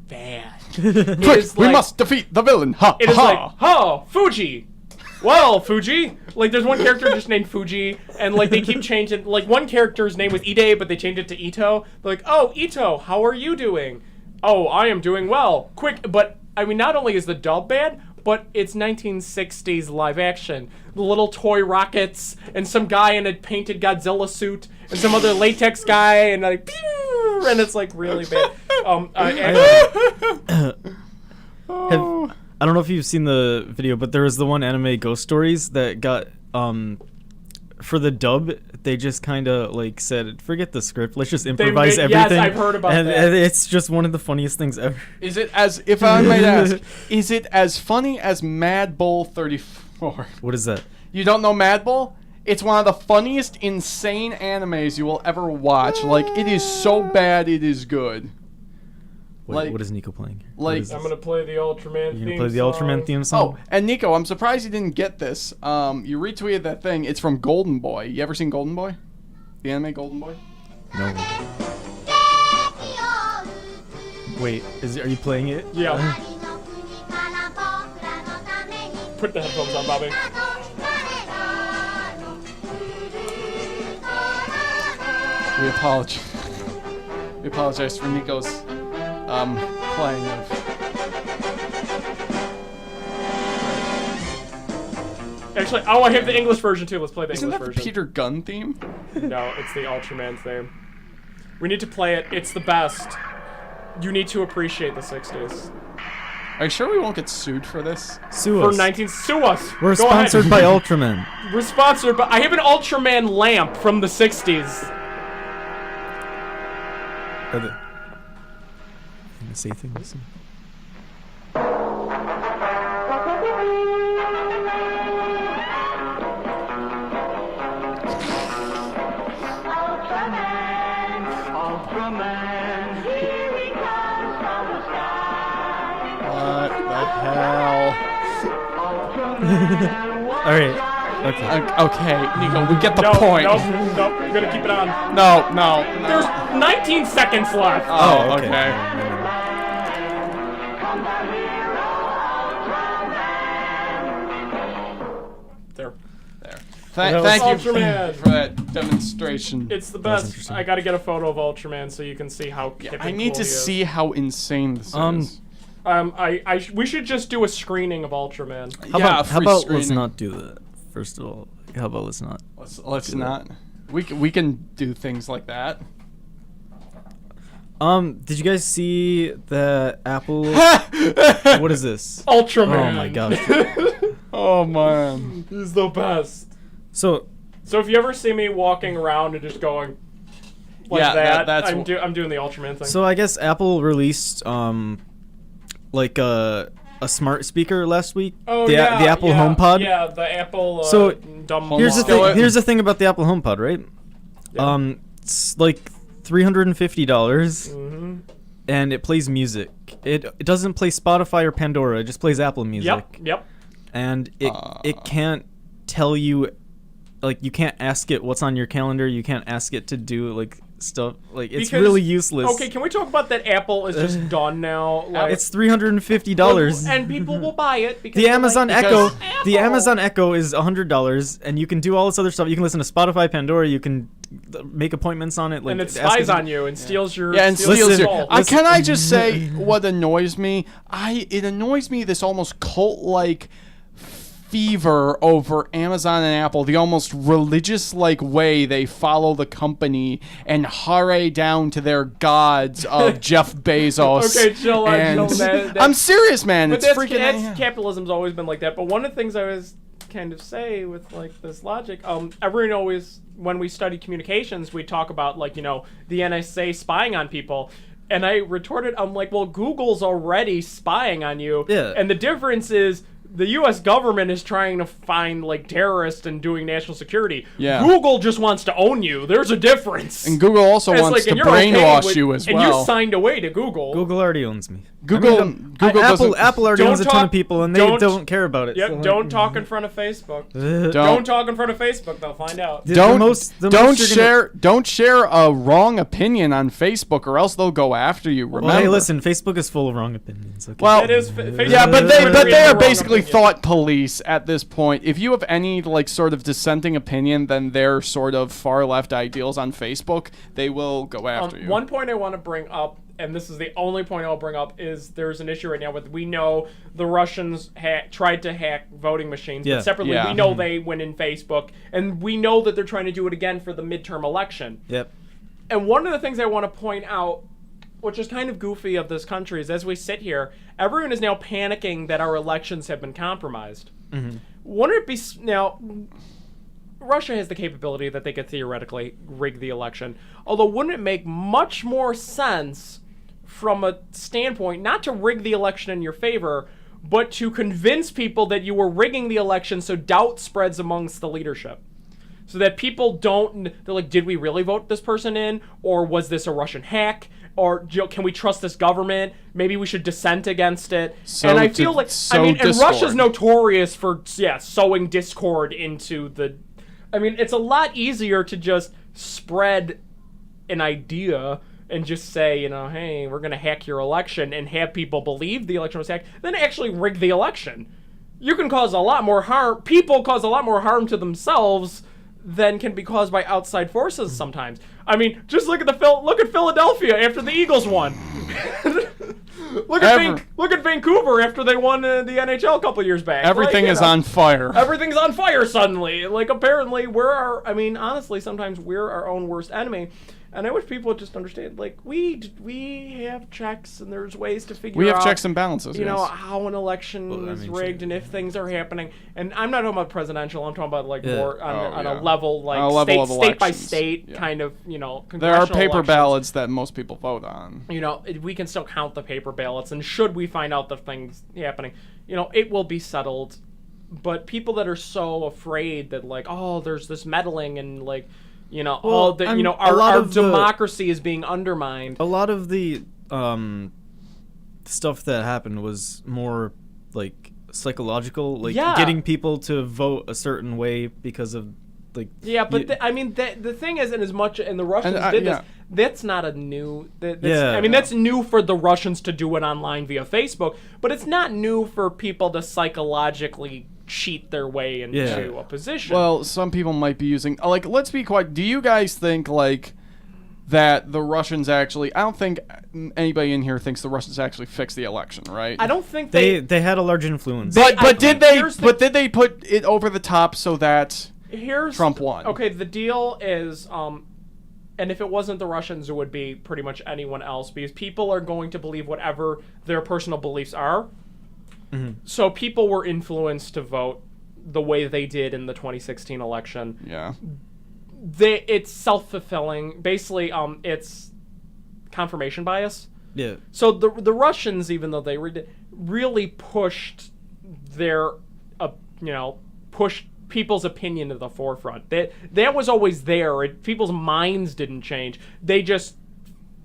bad. Quick, we must defeat the villain. Ha, it is like, Fuji. Well, Fuji. Like, there's one character just named Fuji, and, like, they keep changing. Like, one character's name was Ide, but they changed it to Ito. They're like, oh, Ito, how are you doing? Oh, I am doing well. Quick, but, I mean, not only is the dub bad, but it's 1960s live action. The little toy rockets, and some guy in a painted Godzilla suit, and some other latex guy, and, like, pew, and it's, like, really bad. I don't know if you've seen the video, but there was the one anime Ghost Stories that got for the dub. They just kind of like said, "Forget the script. Let's just improvise everything." Yes, I've heard about that. And it's just one of the funniest things ever. Is it if I might ask, is it as funny as Mad Bull 34? What is that? You don't know Mad Bull? It's one of the funniest, insane animes you will ever watch. Like, it is so bad, it is good. Wait, like, what is Nico playing? Like, I'm gonna play the Ultraman theme song. You gonna play the Ultraman theme song? Oh, and Nico, I'm surprised you didn't get this. You retweeted that thing. It's from Golden Boy. You ever seen Golden Boy? The anime Golden Boy? No. Wait, are you playing it? Yeah. Put the headphones on, Bobby. We apologize for Nico's playing of. Actually, I have the English version too. Let's play the Isn't English that version. the Peter Gunn theme? No, it's the Ultraman theme. We need to play it. It's the best. You need to appreciate the 60s. Are you sure we won't get sued for this? Sue For us. 19... Sue us. We're Go sponsored ahead. by Ultraman. We're sponsored by... I have an Ultraman lamp from the 60s. Are they gonna say things? What the hell? All right. Okay. Okay, Nico, we get the No, point. nope, we're gonna keep it on. No. There's 19 seconds left. Oh, okay. There. Thank you Ultraman. for that demonstration. It's the That's best. interesting. I gotta get a photo of Ultraman so you can see how hip and I need cool to he is. see how insane this is. We should just do a screening of Ultraman. How Yeah, about, a how free about let's screening. not do that? First of all, how about let's not? Let's not. We can do things like that. Did you guys see the Apple? What is this? Ultraman. Oh my gosh. Oh man. He's the best. So So if you ever see me walking around and just going like Yeah, that, that's I'm doing the Ultraman thing. I guess Apple released like a smart speaker last week. Oh, the Apple HomePod. Yeah, the Apple. So, dumb. Here's the Skillet. thing. Here's the thing about the Apple HomePod, right? Yeah. It's like $350, Mm-hmm. and it plays music. It doesn't play Spotify or Pandora. It just plays Apple Music. Yep. And it can't tell you, like, you can't ask it what's on your calendar. You can't ask it to do like stuff. Like, it's Because- really useless. Okay, can we talk about that? Apple is just done now. Like, It's $350. and people will buy it because The they're Amazon like, Echo, "It's the Apple." Amazon Echo is $100, and you can do all this other stuff. You can listen to Spotify, Pandora. You can make appointments on it. Like, and it ask spies it- on you and steals your. Yeah, and steals steals your your. soul. Can I just say what annoys me? It annoys me this almost cult-like fever over Amazon and Apple, the almost religious-like way they follow the company and hurry down to their gods of Jeff Bezos. Okay, chill out, and chill, that- I'm serious, man. But It's that's, freaking. capitalism's always been like that. But one of the things I was kind of say with like this logic, everyone always, when we study communications, we talk about like, the NSA spying on people. And I retorted, I'm like, well, Google's already spying on you. Yeah. And the difference is the U.S. government is trying to find like terrorists and doing national security. Yeah. Google just wants to own you. There's a difference. And Google also It's wants like, to and you're okay brainwash with- you as and well. you signed away to Google. Google already owns me. Google Apple doesn't- already Don't owns a ton talk- of people, and they don't- don't care about it. Yep, so, like, don't talk in front of Facebook. Don't Don't talk in front of Facebook. They'll find out. Don't you're gonna- don't share a wrong opinion on Facebook, or else they'll go after you. Remember? Well, hey, listen, Facebook is full of wrong opinions. Okay? Well, It is Facebook yeah, but is they literally are the wrong basically opinion. thought police at this point. If you have any like sort of dissenting opinion than their sort of far left ideals on Facebook, they will go after you. One point I want to bring up, and this is the only point I'll bring up, is there's an issue right now with, we know the Russians tried to hack voting machines, Yeah. but separately Yeah. we know they went in Facebook, and we know that they're trying to do it again for the midterm election. Yep. And one of the things I want to point out, which is kind of goofy of this country, is as we sit here, everyone is now panicking that our elections have been compromised. Wouldn't it be now? Russia has the capability that they could theoretically rig the election. Although, wouldn't it make much more sense from a standpoint not to rig the election in your favor, but to convince people that you were rigging the election so doubt spreads amongst the leadership? So that people don't, they're like, did we really vote this person in? Or was this a Russian hack? Or can we trust this government? Maybe we should dissent against it. And I feel like, and Russia's notorious for, sowing discord into the, it's a lot easier to just spread an idea and just say, hey, we're going to hack your election and have people believe the election was hacked, than actually rig the election. You can cause a lot more harm. People cause a lot more harm to themselves than can be caused by outside forces sometimes. Just look at look at Philadelphia after the Eagles won. look at Vancouver after they won the NHL a couple years back. Everything is on fire. Everything's on fire suddenly. Like, apparently honestly, sometimes we're our own worst enemy. And I wish people would just understand, like, we have checks and there's ways to figure out. We have checks and balances, you know, how an election is rigged and if things are happening. And I'm not talking about presidential. I'm talking about, like, more on a level, like, state by state kind of, you know, there are paper elections. ballots that most people vote on. You know, we can still count the paper ballots. And should we find out the things happening, you know, it will be settled. But people that are so afraid that, like, oh, there's this meddling and, like, you know, our democracy is being undermined. A lot of the stuff that happened was more like psychological, like getting people to vote a certain way because of like. Yeah, but the thing is, and as much and the Russians did this, that's not a new. I mean, that's new for the Russians to do it online via Facebook, but it's not new for people to psychologically cheat their way into a position. Well, some people might be using, like, let's be quiet. Do you guys think, like, that the Russians actually, I don't think anybody in here thinks the Russians actually fixed the election, right? I don't think they had a large influence. But did they put it over the top so that Trump won? Okay, the deal is and if it wasn't the Russians, it would be pretty much anyone else, because people are going to believe whatever their personal beliefs are. So people were influenced to vote the way they did in the 2016 election. Yeah. It's self-fulfilling. Basically, it's confirmation bias. Yeah. So the Russians, even though they really pushed their, pushed people's opinion to the forefront. That was always there. People's minds didn't change. They just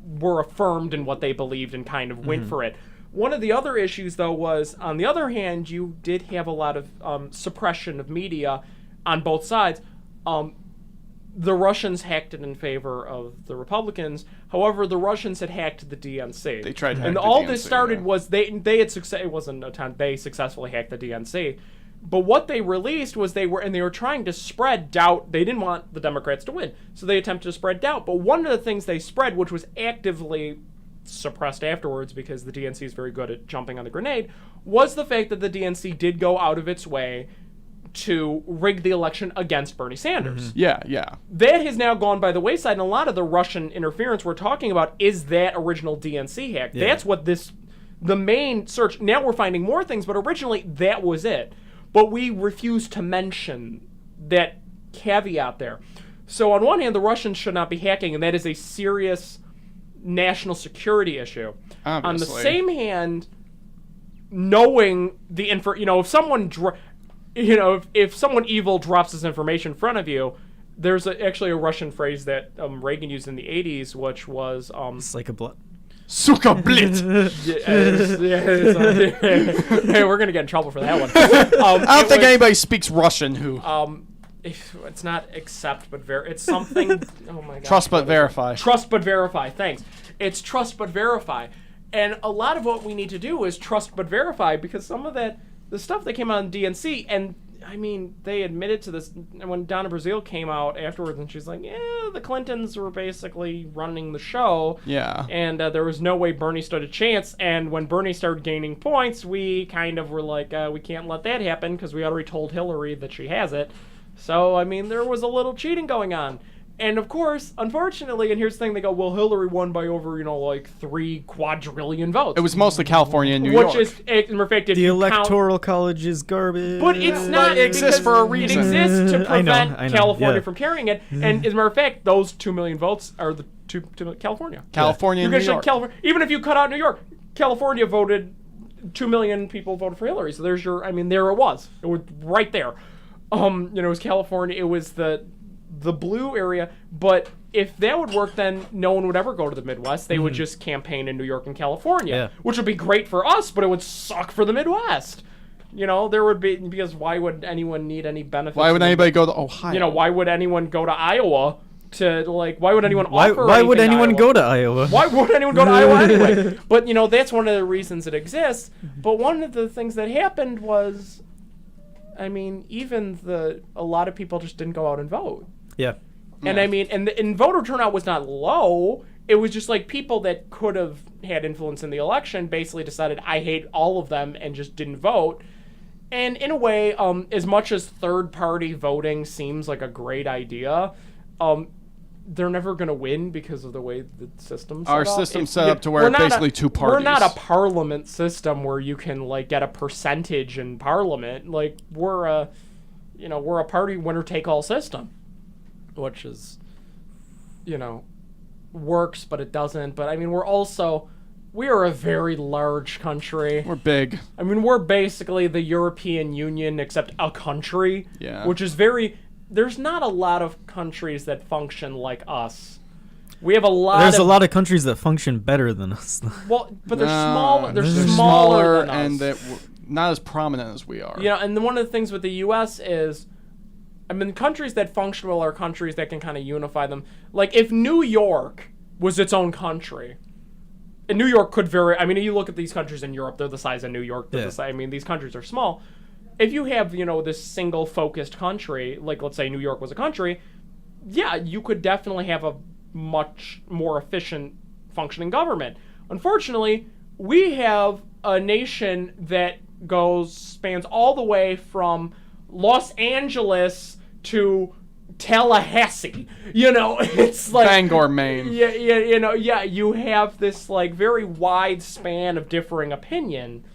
were affirmed in what they believed and kind of went for it. One of the other issues, though, was, on the other hand, you did have a lot of suppression of media on both sides. The Russians hacked it in favor of the Republicans. However, the Russians had hacked the DNC. They tried to hack and the all DNC, this started was they had success. It wasn't a time they successfully hacked the DNC. But what they released was they were trying to spread doubt. They didn't want the Democrats to win, so they attempted to spread doubt. But one of the things they spread, which was actively suppressed afterwards because the DNC is very good at jumping on the grenade, was the fact that the DNC did go out of its way to rig the election against Bernie Sanders. Yeah, yeah. That has now gone by the wayside, and a lot of the Russian interference we're talking about is that original DNC hack. Yeah. That's what the main search, now we're finding more things, but originally that was it. But we refuse to mention that caveat there. So on one hand, the Russians should not be hacking, and that is a serious national security issue. Obviously. On the same hand, knowing the if someone if someone evil drops this information in front of you, there's actually a Russian phrase that Reagan used in the 80s, which was Suka blit. Suka blit. Hey, we're gonna get in trouble for that one. I don't think anybody speaks Russian who. It's not accept but it's something. Oh my god. Trust but verify. Trust but verify. Thanks. It's trust but verify, and a lot of what we need to do is trust but verify, because some of the stuff that came out in DNC, and I mean, they admitted to this when Donna Brazile came out afterwards, and she's like, yeah, the Clintons were basically running the show. Yeah. And there was no way Bernie stood a chance, and when Bernie started gaining points, we kind of were like, we can't let that happen, because we already told Hillary that she has it. So, I mean, there was a little cheating going on. And of course, unfortunately, and here's the thing, they go, well, Hillary won by over, 3 quadrillion votes. It was mostly California and New York. Which is, in fact, the Electoral College is garbage. But it's not. It exists for a reason. It exists to prevent I know, California from carrying it. And as a matter of fact, those 2 million votes are the to California. California and New York. Even if you cut out New York, California voted, 2 million people voted for Hillary. So there's there it was. It was right there. It was California. It was the blue area, but if that would work, then no one would ever go to the Midwest. They would just campaign in New York and California, which would be great for us, but it would suck for the Midwest. There would be, because why would anyone need any benefits? Why would anybody go to Ohio? Why would anyone go to Iowa why would anyone offer Why would anyone go to Iowa? Why would anyone go to Iowa anyway? But, that's one of the reasons it exists. But one of the things that happened was, I mean, a lot of people just didn't go out and vote. Yeah. And I mean, and voter turnout was not low. It was just like people that could have had influence in the election basically decided, I hate all of them, and just didn't vote. And in a way, as much as third-party voting seems like a great idea, they're never going to win because of the way the system's set Our up. system's set up to where it's basically two parties. We're not a parliament system where you can like get a percentage in parliament. Like we're a party winner take all system, which is, works, but it doesn't. But I mean, we are a very large country. We're big. I mean, we're basically the European Union except a country. Yeah. Which is there's not a lot of countries that function like us. We have a lot. There's a lot of countries that function better than us. Well, but they're small. They're smaller than us. And they're not as prominent as we are. And one of the things with the U.S. is, I mean, countries that function well are countries that can kind of unify them. Like if New York was its own country, and New York could you look at these countries in Europe, they're the size of New York. These countries are small. If you have, this single-focused country, like let's say New York was a country, yeah, you could definitely have a much more efficient functioning government. Unfortunately, we have a nation that spans all the way from Los Angeles to Tallahassee. It's like Bangor, Maine. Yeah, you have this like very wide span of differing opinion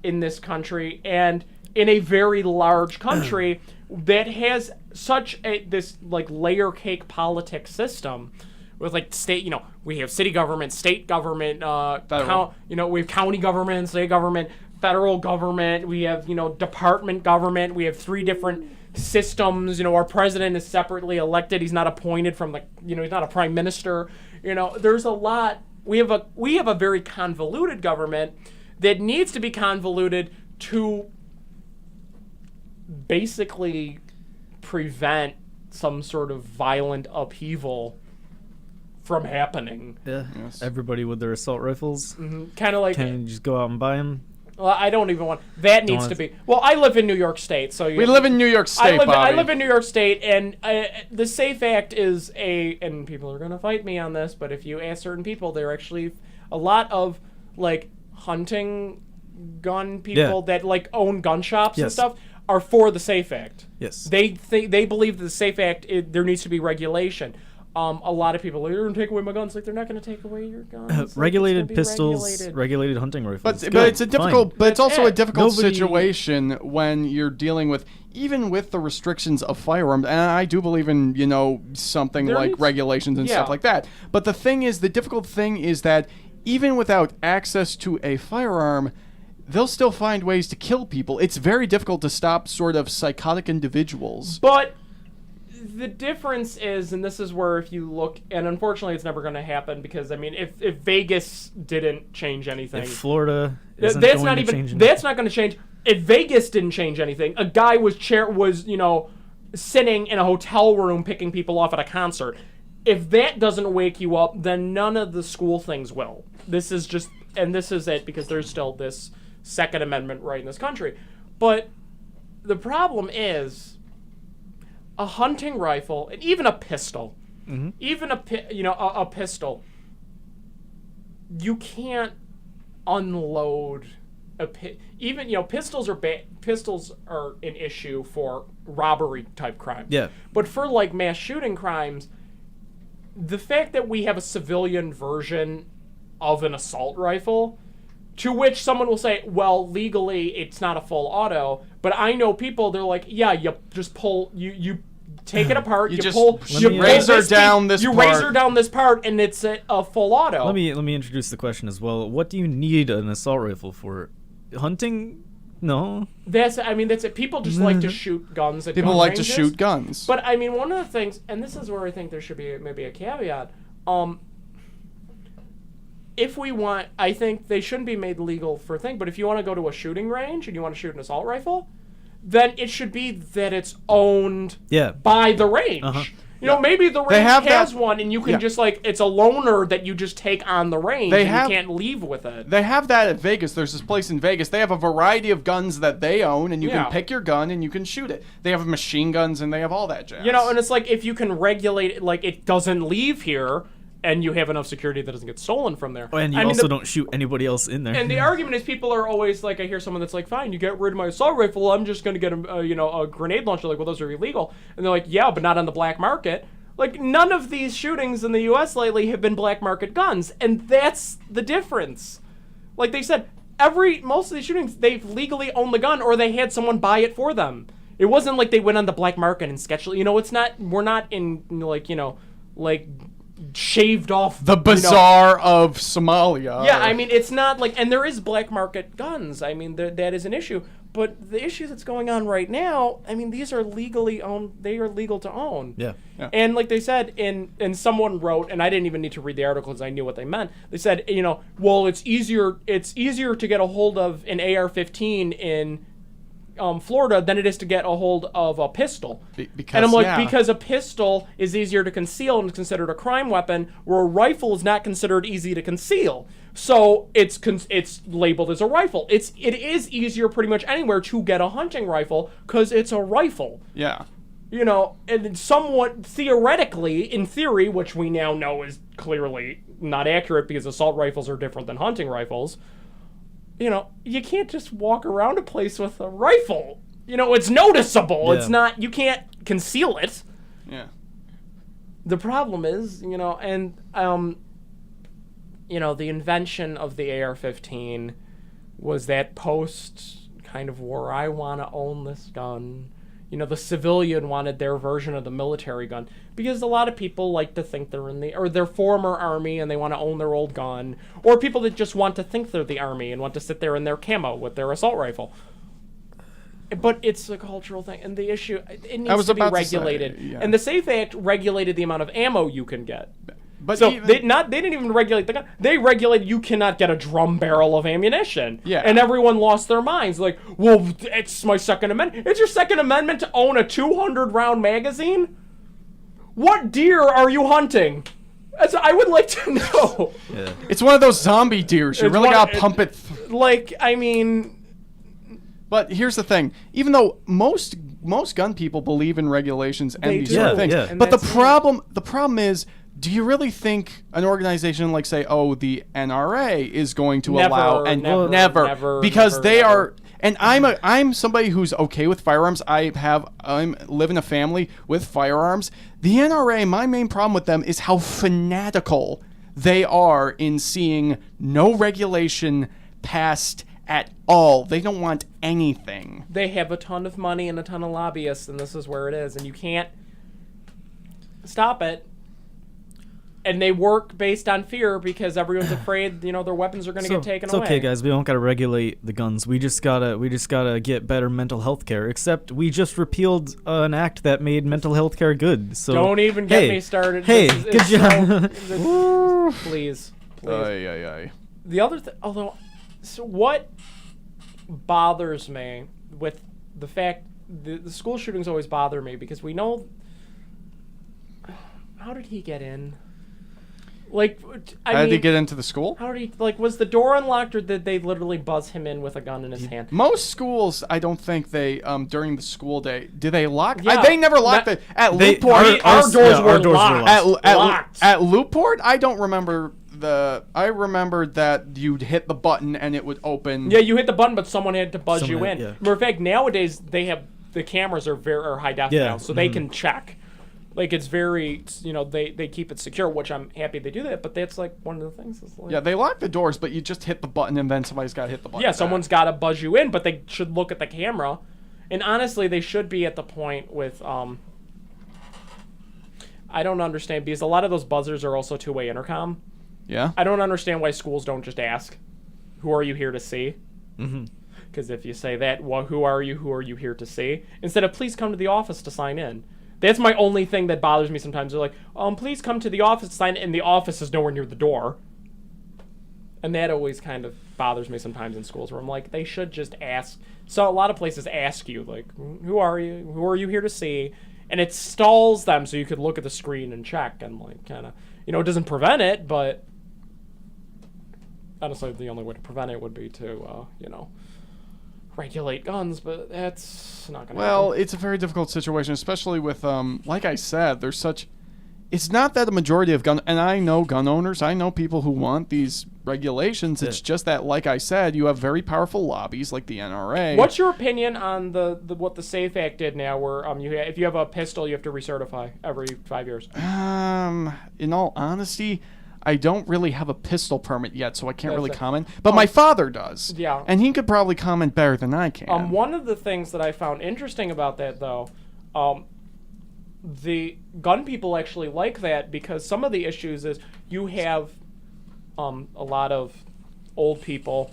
in this country, and in a very large country that has such this like layer cake politics system with like state, we have city government, state government, we have county government, state government, federal government, we have, department government, we have 3 different systems, our president is separately elected, he's not appointed from he's not a prime minister, there's a lot, we have a very convoluted government that needs to be convoluted to basically prevent some sort of violent upheaval from happening. Yeah. Yes. Everybody with their assault rifles. Mm-hmm. Kind of like. Can you just go out and buy them? Well, I don't even want. That needs to be. Well, I live in New York State, so we live in New York State. I live in New York State, and the SAFE Act is and people are gonna fight me on this, but if you ask certain people, they're actually a lot of like hunting gun people that like own gun shops and stuff are for the SAFE Act. Yes. They believe that the SAFE Act there needs to be regulation. A lot of people are going to take away my guns. Like, they're not going to take away your guns. Regulated pistols, regulated hunting rifles. But it's a difficult, but it's also a difficult situation when you're dealing with, even with the restrictions of firearms. And I do believe in, something like regulations and stuff like that. But the difficult thing is that even without access to a firearm, they'll still find ways to kill people. It's very difficult to stop sort of psychotic individuals. But the difference is, and this is where if you look, and unfortunately it's never going to happen because, I mean, if Vegas didn't change anything. If Florida that's not going to change. If Vegas didn't change anything, a guy was sitting in a hotel room picking people off at a concert. If that doesn't wake you up, then none of the school things will. This is it because there's still this Second Amendment right in this country. But the problem is a hunting rifle and even a pistol, a pistol, you can't unload pistols are an issue for robbery type crimes. Yeah. But for like mass shooting crimes, the fact that we have a civilian version of an assault rifle, to which someone will say, well, legally it's not a full auto, but I know people, they're like, yeah, you just pull, you take it apart, you razor down this part, and it's a full auto. Let me introduce the question as well. What do you need an assault rifle for? Hunting? No. That's it. People just like to shoot guns at People gun like ranges. to shoot guns. But I mean, one of the things, and this is where I think there should be maybe a caveat. If we want, I think they shouldn't be made legal for a thing. But if you want to go to a shooting range and you want to shoot an assault rifle, then it should be that it's owned by the range. Uh-huh. Maybe the range has one, and you can just it's a loaner that you just take on the range, you can't leave with it. They have that at Vegas. There's this place in Vegas. They have a variety of guns that they own, and you can pick your gun and you can shoot it. They have machine guns and they have all that jazz. And it's like if you can regulate it, like it doesn't leave here, and you have enough security that doesn't get stolen from there. And you don't shoot anybody else in there. And the argument is people are always like, I hear someone that's like, fine, you get rid of my assault rifle, I'm just going to get a grenade launcher. Like, well, those are illegal. And they're like, yeah, but not on the black market. Like, none of these shootings in the U.S. lately have been black market guns, and that's the difference. Like they said, most of these shootings, they've legally owned the gun, or they had someone buy it for them. It wasn't like they went on the black market and sketched. We're not in, like shaved off the bazaar of Somalia. Yeah, I mean, it's not like, and there is black market guns. I mean, that is an issue. But the issue that's going on right now, I mean, these are legally owned. They are legal to own. Yeah. And like they said, and someone wrote, and I didn't even need to read the article because I knew what they meant. They said, well, it's easier to get a hold of an AR-15 in Florida than it is to get a hold of a pistol. And I'm like, because a pistol is easier to conceal and is considered a crime weapon, where a rifle is not considered easy to conceal. So it's labeled as a rifle. It is easier pretty much anywhere to get a hunting rifle because it's a rifle. Yeah. And somewhat theoretically, in theory, which we now know is clearly not accurate because assault rifles are different than hunting rifles, you can't just walk around a place with a rifle. It's noticeable. Yeah. It's not, you can't conceal it. Yeah. The problem is, the invention of the AR-15 was that post kind of war. I want to own this gun. The civilian wanted their version of the military gun because a lot of people like to think they're in their former army and they want to own their old gun, or people that just want to think they're the army and want to sit there in their camo with their assault rifle. But it's a cultural thing, and the issue, it needs to be regulated. And the SAFE Act regulated the amount of ammo you can get. But so they didn't even regulate the gun. They regulated you cannot get a drum barrel of ammunition. Yeah. And everyone lost their minds. Like, well, it's my Second Amendment. It's your Second Amendment to own a 200-round magazine? What deer are you hunting? I would like to know. Yeah. It's one of those zombie deers. You really gotta pump it. But here's the thing. Even though most gun people believe in regulations and these sort of things, but the problem is, do you really think an organization like, say, the NRA is going to allow never because they are? And I'm somebody who's okay with firearms. I live in a family with firearms. The NRA, my main problem with them is how fanatical they are in seeing no regulation passed at all. They don't want anything. They have a ton of money and a ton of lobbyists, and this is where it is, and you can't stop it. And they work based on fear because everyone's afraid, their weapons are going to get taken away. It's okay, guys. We don't got to regulate the guns. We just gotta get better mental health care. Except we just repealed an act that made mental health care good. So don't even get me started. Hey, good job. Please. Aye. The other thing, what bothers me with the fact the school shootings always bother me because we know. How did he get in? How did he get into the school? How did he, was the door unlocked, or did they literally buzz him in with a gun in his hand? Most schools, I don't think they, during the school day, do they lock? Yeah. They never locked it. At Looport, our doors were locked. At Looport, I don't remember I remembered that you'd hit the button and it would open. Yeah, you hit the button, but someone had to buzz you in. Yeah. Matter of fact, nowadays, the cameras are high def now, so they can check. It's very, they keep it secure, which I'm happy they do that, but that's one of the things. They lock the doors, but you just hit the button and then somebody's got to hit the button. Yeah, someone's got to buzz you in, but they should look at the camera. And honestly, they should be at the point with, I don't understand, because a lot of those buzzers are also two-way intercom. Yeah? I don't understand why schools don't just ask, who are you here to see? Mm-hmm. Because if you say that, well, who are you here to see? Instead of, please come to the office to sign in. That's my only thing that bothers me sometimes. They're like, please come to the office to sign in, and the office is nowhere near the door. And that always kind of bothers me sometimes in schools, where I'm like, they should just ask. So a lot of places ask you, who are you? Who are you here to see? And it stalls them so you could look at the screen and check, and kind of, it doesn't prevent it, but honestly, the only way to prevent it would be to, regulate guns, but that's not going to happen. Well, it's a very difficult situation, especially with, like I said, there's such it's not that a majority of and I know gun owners, I know people who want these regulations. It's just that, like I said, you have very powerful lobbies like the NRA. What's your opinion on the what the SAFE Act did now, where if you have a pistol, you have to recertify every 5 years? In all honesty, I don't really have a pistol permit yet, so I can't really comment. But my father does. Yeah. And he could probably comment better than I can. One of the things that I found interesting about that, though, the gun people actually like that, because some of the issues is you have a lot of old people,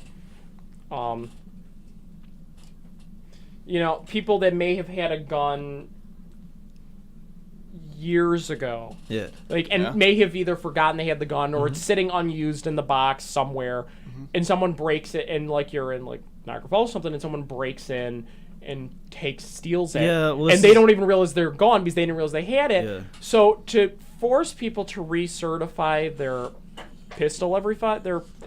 people that may have had a gun years ago. Yeah. May have either forgotten they had the gun, or it's sitting unused in the box somewhere, and someone breaks it, and you're in Niagara Falls or something, and someone breaks in and steals it, and they don't even realize they're gone because they didn't realize they had it. Yeah. So to force people to recertify their pistol every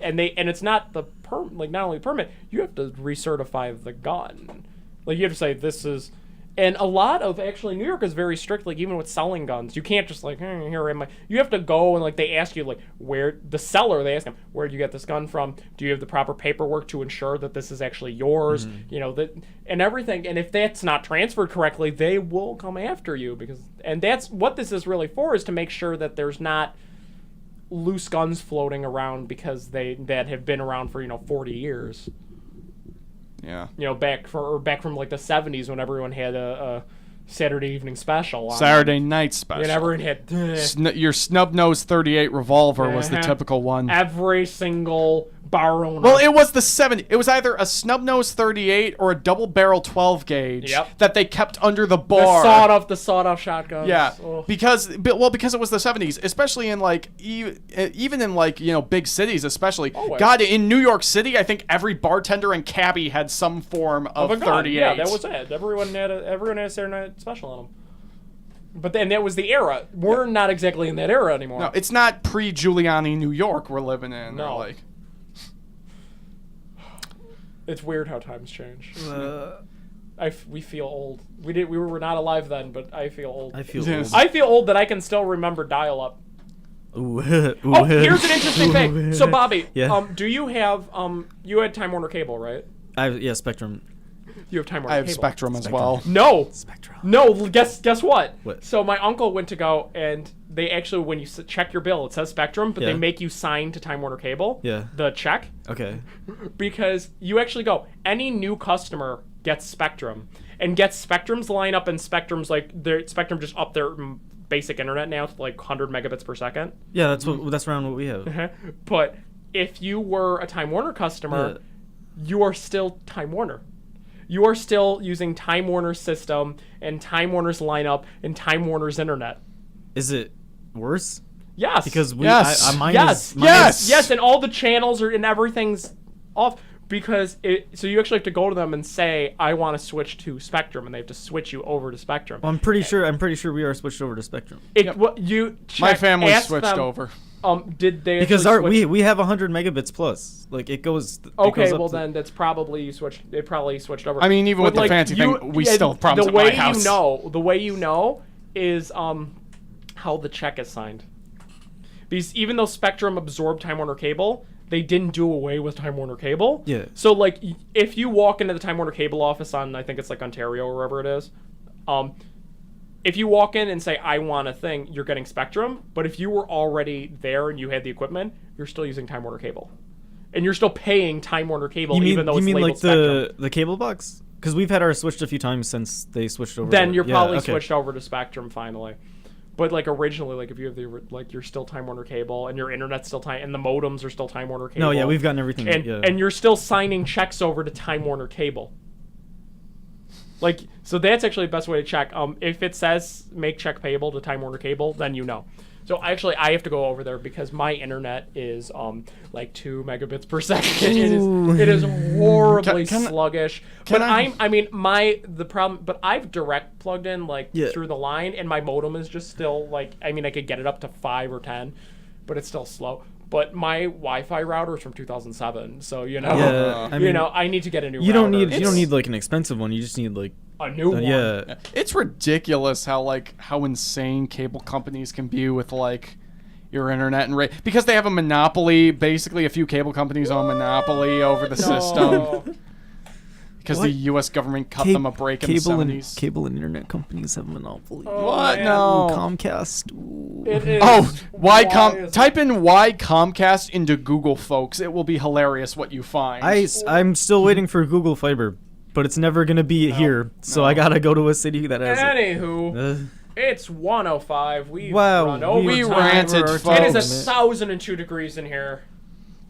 and it's not the not only the permit, you have to recertify the gun. You have to say this is. And a lot of, actually, New York is very strict, even with selling guns. You can't just, here am I. You have to go and, they ask you, where, the seller, they ask them, where did you get this gun from? Do you have the proper paperwork to ensure that this is actually yours? And everything. And if that's not transferred correctly, they will come after you. And that's what this is really for, is to make sure that there's not loose guns floating around that have been around for, 40 years. Yeah. Back from the 70s, when everyone had a Saturday evening special. Saturday night special. And everyone had your snub-nosed 38 revolver was the typical one. Every single bar owner. Well, it was the 70. It was either a snub-nosed 38 or a double-barrel 12 gauge that they kept under the bar. The sawed-off shotguns. Yeah, because it was the 70s, especially in even in big cities, especially. God, in New York City, I think every bartender and cabbie had some form of 38. Yeah, that was it. Everyone had a Saturday night special on them. But then that was the era. We're not exactly in that era anymore. No, it's not pre-Giuliani New York we're living in. No. It's weird how times change. We feel old. We were not alive then, but I feel old. I feel old. I feel old that I can still remember dial-up. Ooh. Here's an interesting thing. So, Bobby, yeah. Do you have you had Time Warner Cable, right? Spectrum. You have Time Warner I have Cable. Spectrum as well. No. Spectrum. No, guess what? What? So my uncle went to go, and they actually, when you check your bill, it says Spectrum, but they make you sign to Time Warner Cable. Yeah. The check. Okay. Because you actually go, any new customer gets Spectrum, and gets Spectrum's lineup, and Spectrum's Spectrum just up their basic internet now to 100 megabits per second. Yeah, that's around what we have. But if you were a Time Warner customer, you are still Time Warner. You are still using Time Warner's system and Time Warner's lineup and Time Warner's internet. Is it worse? Yes. Because mine yes, and all the channels and everything's off because so you actually have to go to them and say, I want to switch to Spectrum, and they have to switch you over to Spectrum. Well, I'm pretty sure we are switched over to Spectrum. My family switched over. Did they? Because we have 100 megabits plus. It goes. Okay, well then that's probably you switched. It probably switched over. I mean, even with the fancy thing, we still have problems at my house. The way you know is how the check is signed. Because even though Spectrum absorbed Time Warner Cable, they didn't do away with Time Warner Cable. Yeah. So if you walk into the Time Warner Cable office on, I think it's Ontario or wherever it is, if you walk in and say, I want a thing, you're getting Spectrum. But if you were already there and you had the equipment, you're still using Time Warner Cable. And you're still paying Time Warner Cable even though it's labeled Spectrum. The cable box? Because we've had ours switched a few times since they switched over. Then you're probably switched over to Spectrum finally. But originally, if you have you're still Time Warner Cable, and your internet's still and the modems are still Time Warner Cable. No, yeah, we've gotten everything. And you're still signing checks over to Time Warner Cable. So that's actually the best way to check. If it says make check payable to Time Warner Cable, then you know. So I have to go over there because my internet is 2 megabits per second. It is horribly sluggish. But I've direct plugged in through the line, and my modem is just still I could get it up to 5 or 10, but it's still slow. but my Wi-Fi router is from 2007, so Yeah, I mean, I need to get a new. You don't router. need like an expensive one. You just need like a new one. Yeah. It's ridiculous how insane cable companies can be with like your internet and rate, because they have a monopoly. Basically, a few cable companies own monopoly over the system. Because the U.S. government cut them a break in the 70s. Cable and internet companies have a monopoly. What? Man. No. Comcast. Ooh. It is. Type in Y Comcast into Google, folks. It will be hilarious what you find. I'm still waiting for Google Fiber, but it's never gonna be here. So I gotta go to a city that has Anywho, it's 105. We Wow, we time. ranted, It folks. is 1,002 degrees in here.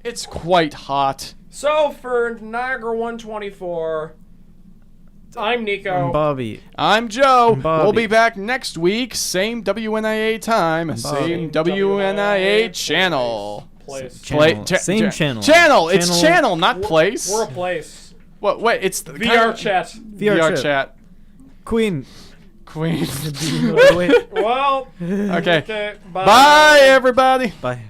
It's quite hot. So for Niagara 124, I'm Nico. I'm Bobby. I'm Joe. Bobby. We'll be back next week. Same WNIA time. Same WNIA channel. Place. Same channel. Channel. It's channel, not place. We're a place. What? Wait. It's the VR chat. VR chat. Queen. Queen. Wait. Well. Okay. Bye. Bye, everybody. Bye.